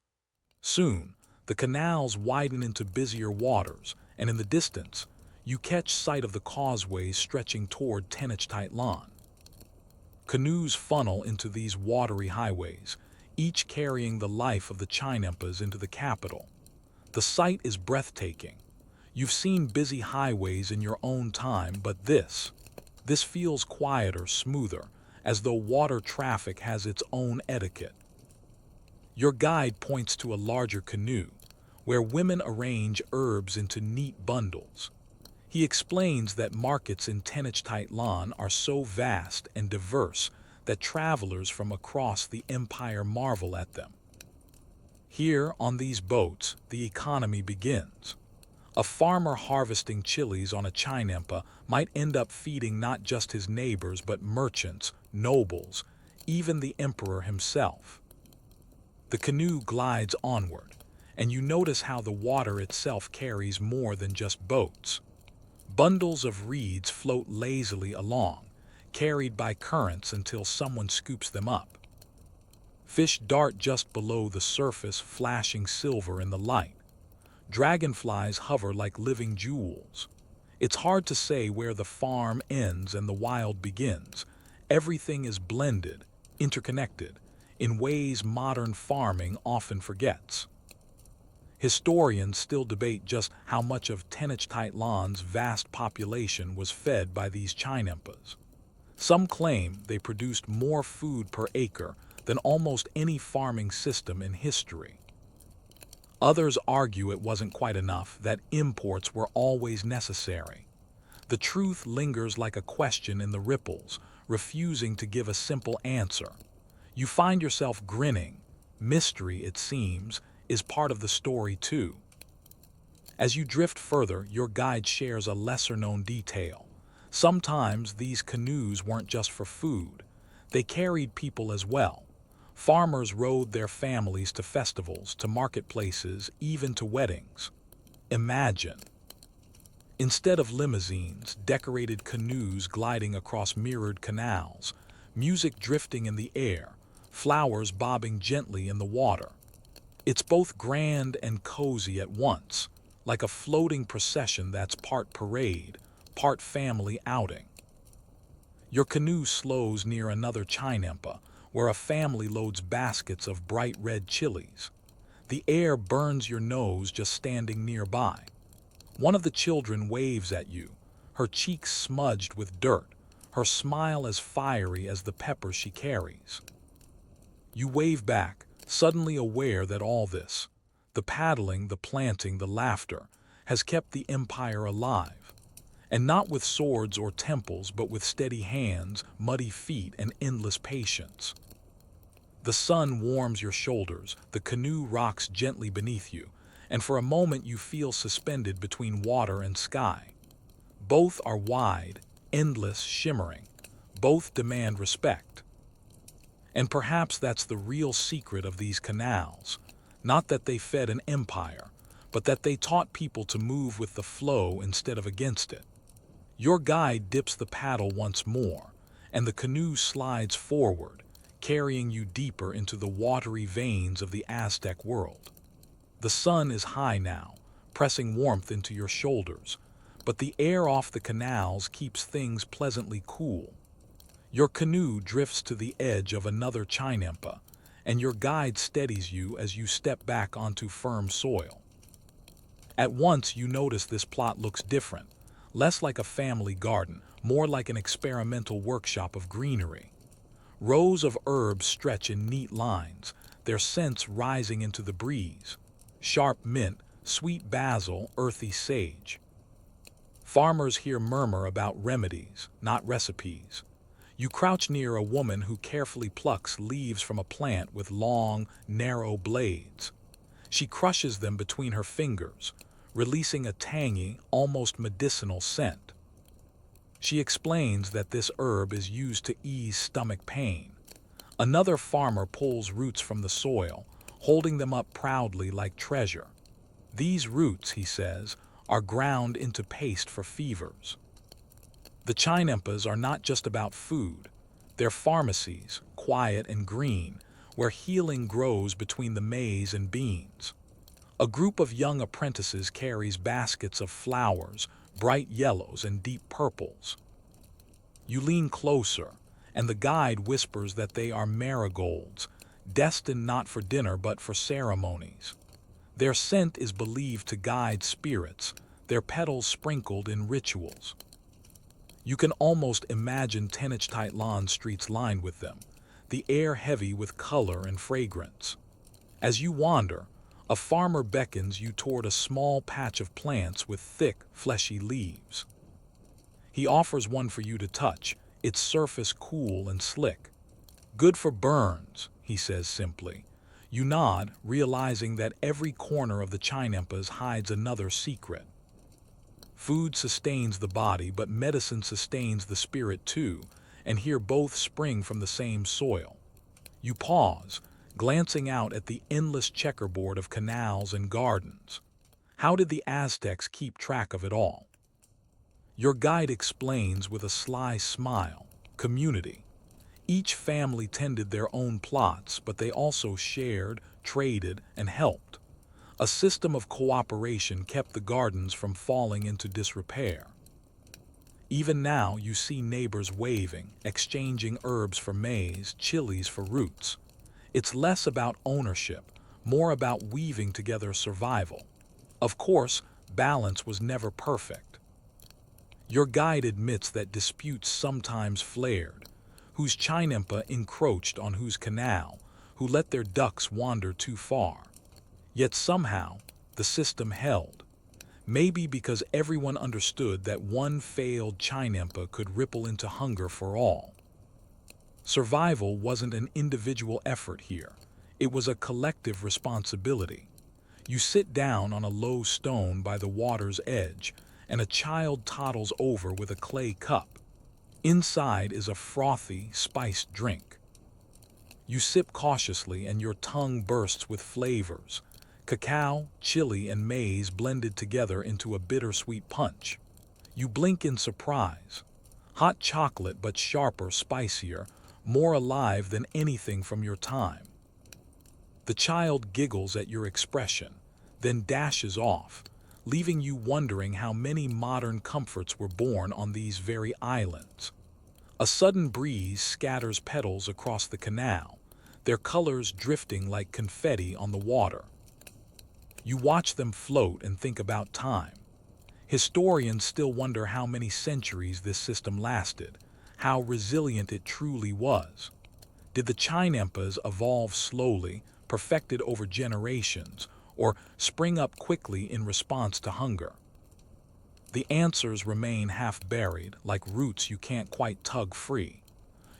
Soon, the canals widen into busier waters, and in the distance, you catch sight of the causeways stretching toward Tenochtitlan. Canoes funnel into these watery highways, each carrying the life of the chinampas into the capital. The sight is breathtaking. You've seen busy highways in your own time, but this feels quieter, smoother, as though water traffic has its own etiquette. Your guide points to a larger canoe, where women arrange herbs into neat bundles. He explains that markets in Tenochtitlan are so vast and diverse that travelers from across the empire marvel at them. Here, on these boats, the economy begins. A farmer harvesting chilies on a chinampa might end up feeding not just his neighbors but merchants, nobles, even the emperor himself. The canoe glides onward, and you notice how the water itself carries more than just boats. Bundles of reeds float lazily along, carried by currents until someone scoops them up. Fish dart just below the surface, flashing silver in the light. Dragonflies hover like living jewels. It's hard to say where the farm ends and the wild begins. Everything is blended, interconnected, in ways modern farming often forgets. Historians still debate just how much of Tenochtitlan's vast population was fed by these chinampas. Some claim they produced more food per acre than almost any farming system in history. Others argue it wasn't quite enough, that imports were always necessary. The truth lingers like a question in the ripples, refusing to give a simple answer. You find yourself grinning. Mystery, it seems, is part of the story too. As you drift further, your guide shares a lesser-known detail. Sometimes these canoes weren't just for food. They carried people as well. Farmers rode their families to festivals, to marketplaces, even to weddings. Imagine. Instead of limousines, decorated canoes gliding across mirrored canals, music drifting in the air, flowers bobbing gently in the water. It's both grand and cozy at once, like a floating procession that's part parade, part family outing. Your canoe slows near another chinampa, where a family loads baskets of bright red chilies. The air burns your nose just standing nearby. One of the children waves at you, her cheeks smudged with dirt, her smile as fiery as the pepper she carries. You wave back, suddenly aware that all this, the paddling, the planting, the laughter, has kept the empire alive. And not with swords or temples, but with steady hands, muddy feet, and endless patience. The sun warms your shoulders, the canoe rocks gently beneath you, and for a moment you feel suspended between water and sky. Both are wide, endless, shimmering. Both demand respect. And perhaps that's the real secret of these canals. Not that they fed an empire, but that they taught people to move with the flow instead of against it. Your guide dips the paddle once more, and the canoe slides forward, carrying you deeper into the watery veins of the Aztec world. The sun is high now, pressing warmth into your shoulders, but the air off the canals keeps things pleasantly cool. Your canoe drifts to the edge of another chinampa, and your guide steadies you as you step back onto firm soil. At once you notice this plot looks different, less like a family garden, more like an experimental workshop of greenery. Rows of herbs stretch in neat lines, their scents rising into the breeze. Sharp mint, sweet basil, earthy sage. Farmers here murmur about remedies, not recipes. You crouch near a woman who carefully plucks leaves from a plant with long, narrow blades. She crushes them between her fingers, releasing a tangy, almost medicinal scent. She explains that this herb is used to ease stomach pain. Another farmer pulls roots from the soil, holding them up proudly like treasure. These roots, he says, are ground into paste for fevers. The chinampas are not just about food. They're pharmacies, quiet and green, where healing grows between the maize and beans. A group of young apprentices carries baskets of flowers, bright yellows and deep purples. You lean closer, and the guide whispers that they are marigolds, destined not for dinner but for ceremonies. Their scent is believed to guide spirits, their petals sprinkled in rituals. You can almost imagine Tenochtitlan streets lined with them, the air heavy with color and fragrance. As you wander, a farmer beckons you toward a small patch of plants with thick, fleshy leaves. He offers one for you to touch, its surface cool and slick. Good for burns, he says simply. You nod, realizing that every corner of the chinampas hides another secret. Food sustains the body, but medicine sustains the spirit too, and here both spring from the same soil. You pause, glancing out at the endless checkerboard of canals and gardens. How did the Aztecs keep track of it all? Your guide explains with a sly smile: community. Each family tended their own plots, but they also shared, traded, and helped. A system of cooperation kept the gardens from falling into disrepair. Even now you see neighbors waving, exchanging herbs for maize, chilies for roots. It's less about ownership, more about weaving together survival. Of course, balance was never perfect. Your guide admits that disputes sometimes flared, whose chinampa encroached on whose canal, who let their ducks wander too far. Yet somehow, the system held. Maybe because everyone understood that one failed chinampa could ripple into hunger for all. Survival wasn't an individual effort here. It was a collective responsibility. You sit down on a low stone by the water's edge, and a child toddles over with a clay cup. Inside is a frothy, spiced drink. You sip cautiously and your tongue bursts with flavors. Cacao, chili, and maize blended together into a bittersweet punch. You blink in surprise. Hot chocolate, but sharper, spicier, more alive than anything from your time. The child giggles at your expression, then dashes off, leaving you wondering how many modern comforts were born on these very islands. A sudden breeze scatters petals across the canal, their colors drifting like confetti on the water. You watch them float and think about time. Historians still wonder how many centuries this system lasted, how resilient it truly was. Did the chinampas evolve slowly, perfected over generations, or spring up quickly in response to hunger? The answers remain half buried, like roots you can't quite tug free.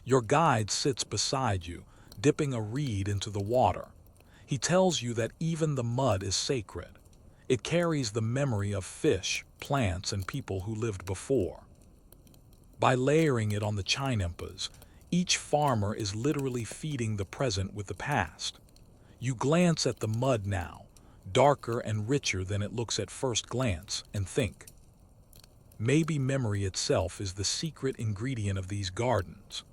Your guide sits beside you, dipping a reed into the water. He tells you that even the mud is sacred. It carries the memory of fish, plants, and people who lived before. By layering it on the chinampas, each farmer is literally feeding the present with the past. You glance at the mud now, darker and richer than it looks at first glance, and think, maybe memory itself is the secret ingredient of these gardens.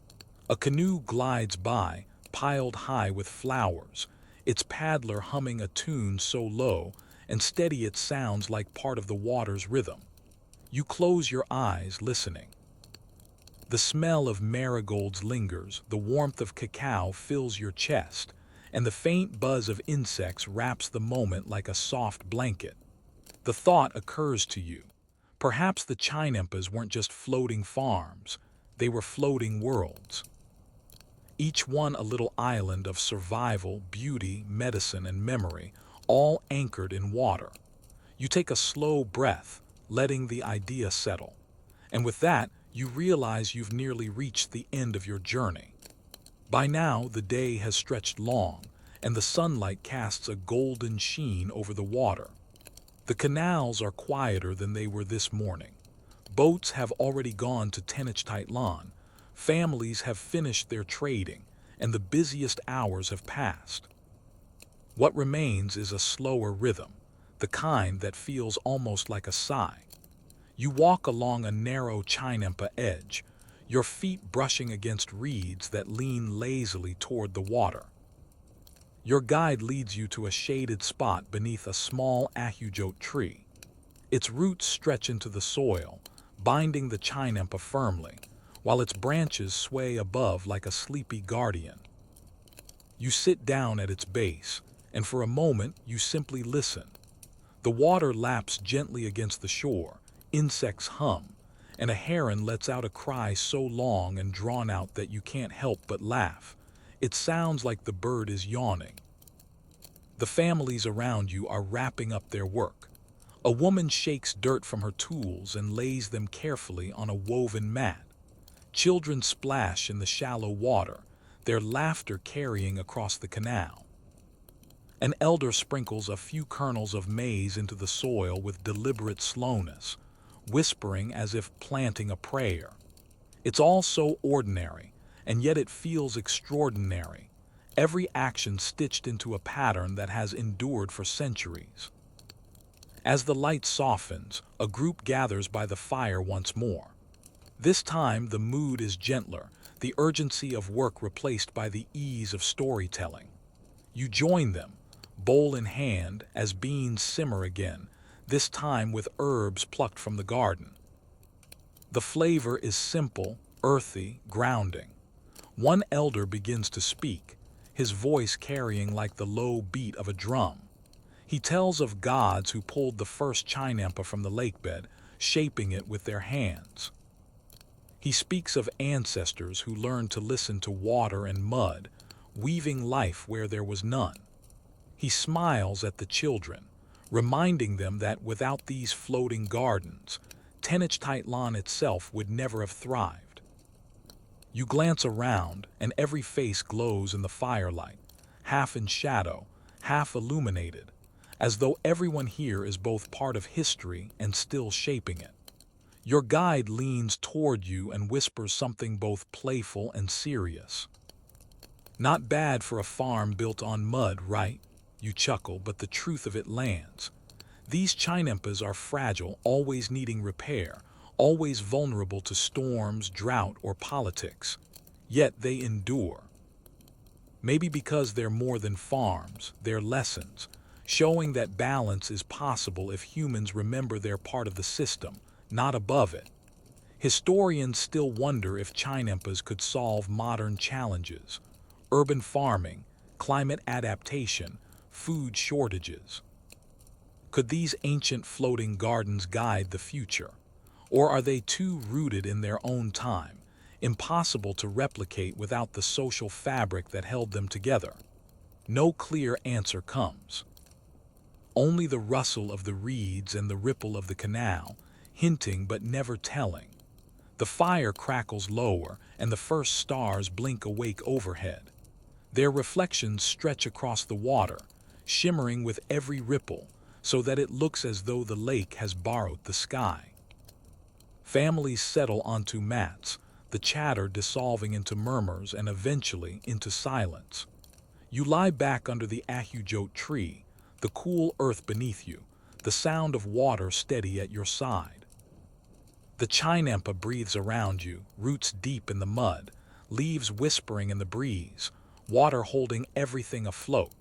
A canoe glides by, piled high with flowers, its paddler humming a tune so low and steady it sounds like part of the water's rhythm. You close your eyes, listening. The smell of marigolds lingers, the warmth of cacao fills your chest, and the faint buzz of insects wraps the moment like a soft blanket. The thought occurs to you. Perhaps the chinampas weren't just floating farms, they were floating worlds. Each one a little island of survival, beauty, medicine, and memory, all anchored in water. You take a slow breath, letting the idea settle. And with that, you realize you've nearly reached the end of your journey. By now, the day has stretched long, and the sunlight casts a golden sheen over the water. The canals are quieter than they were this morning. Boats have already gone to Tenochtitlan, families have finished their trading, and the busiest hours have passed. What remains is a slower rhythm, the kind that feels almost like a sigh. You walk along a narrow chinampa edge, your feet brushing against reeds that lean lazily toward the water. Your guide leads you to a shaded spot beneath a small ahujote tree. Its roots stretch into the soil, binding the chinampa firmly, while its branches sway above like a sleepy guardian. You sit down at its base, and for a moment you simply listen. The water laps gently against the shore, insects hum, and a heron lets out a cry so long and drawn out that you can't help but laugh. It sounds like the bird is yawning. The families around you are wrapping up their work. A woman shakes dirt from her tools and lays them carefully on a woven mat. Children splash in the shallow water, their laughter carrying across the canal. An elder sprinkles a few kernels of maize into the soil with deliberate slowness, whispering as if planting a prayer. It's all so ordinary, and yet it feels extraordinary, every action stitched into a pattern that has endured for centuries. As the light softens, a group gathers by the fire once more. This time the mood is gentler, the urgency of work replaced by the ease of storytelling. You join them, bowl in hand, as beans simmer again, this time with herbs plucked from the garden. The flavor is simple, earthy, grounding. One elder begins to speak, his voice carrying like the low beat of a drum. He tells of gods who pulled the first chinampa from the lakebed, shaping it with their hands. He speaks of ancestors who learned to listen to water and mud, weaving life where there was none. He smiles at the children, reminding them that without these floating gardens, Tenochtitlan itself would never have thrived. You glance around, and every face glows in the firelight, half in shadow, half illuminated, as though everyone here is both part of history and still shaping it. Your guide leans toward you and whispers something both playful and serious. Not bad for a farm built on mud, right? You chuckle, but the truth of it lands. These chinampas are fragile, always needing repair, always vulnerable to storms, drought, or politics. Yet they endure. Maybe because they're more than farms, they're lessons, showing that balance is possible if humans remember they're part of the system, not above it. Historians still wonder if chinampas could solve modern challenges: urban farming, climate adaptation, food shortages. Could these ancient floating gardens guide the future? Or are they too rooted in their own time, impossible to replicate without the social fabric that held them together? No clear answer comes. Only the rustle of the reeds and the ripple of the canal, hinting but never telling. The fire crackles lower, and the first stars blink awake overhead. Their reflections stretch across the water, shimmering with every ripple, so that it looks as though the lake has borrowed the sky. Families settle onto mats, the chatter dissolving into murmurs and eventually into silence. You lie back under the ahujote tree, the cool earth beneath you, the sound of water steady at your side. The chinampa breathes around you, roots deep in the mud, leaves whispering in the breeze, water holding everything afloat.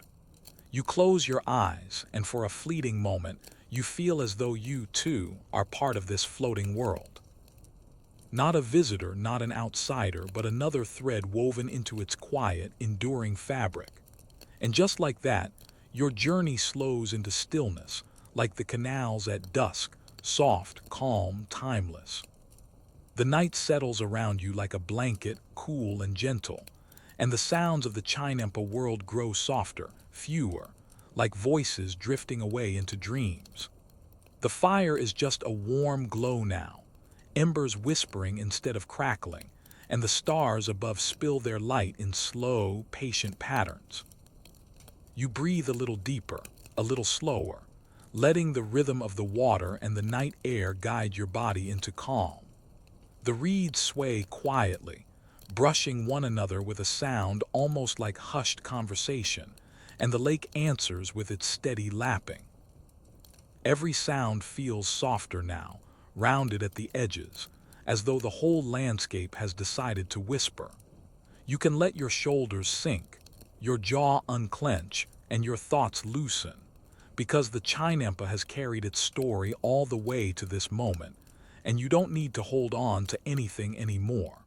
You close your eyes, and for a fleeting moment, you feel as though you, too, are part of this floating world. Not a visitor, not an outsider, but another thread woven into its quiet, enduring fabric. And just like that, your journey slows into stillness, like the canals at dusk, soft, calm, timeless. The night settles around you like a blanket, cool and gentle, and the sounds of the chinampa world grow softer, fewer, like voices drifting away into dreams. The fire is just a warm glow now, embers whispering instead of crackling, and the stars above spill their light in slow, patient patterns. You breathe a little deeper, a little slower, letting the rhythm of the water and the night air guide your body into calm. The reeds sway quietly, brushing one another with a sound almost like hushed conversation, and the lake answers with its steady lapping. Every sound feels softer now, rounded at the edges, as though the whole landscape has decided to whisper. You can let your shoulders sink, your jaw unclench, and your thoughts loosen, because the chinampa has carried its story all the way to this moment, and you don't need to hold on to anything anymore.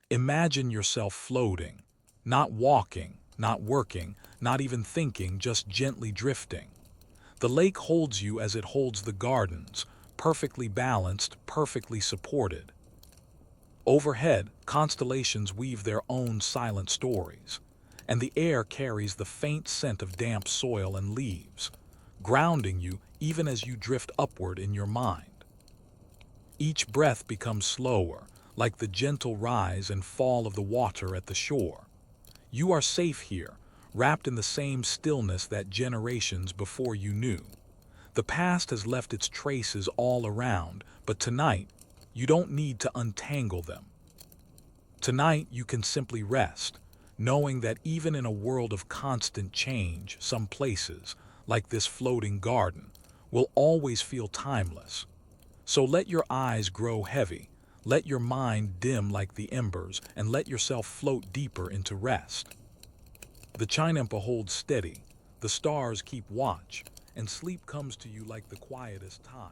Imagine yourself floating, not walking, not working, not even thinking, just gently drifting. The lake holds you as it holds the gardens, perfectly balanced, perfectly supported. Overhead, constellations weave their own silent stories, and the air carries the faint scent of damp soil and leaves, grounding you even as you drift upward in your mind. Each breath becomes slower, like the gentle rise and fall of the water at the shore. You are safe here, wrapped in the same stillness that generations before you knew. The past has left its traces all around, but tonight, you don't need to untangle them. Tonight, you can simply rest, knowing that even in a world of constant change, some places, like this floating garden, will always feel timeless. So let your eyes grow heavy, let your mind dim like the embers, and let yourself float deeper into rest. The chinampa holds steady, the stars keep watch, and sleep comes to you like the quietest tide.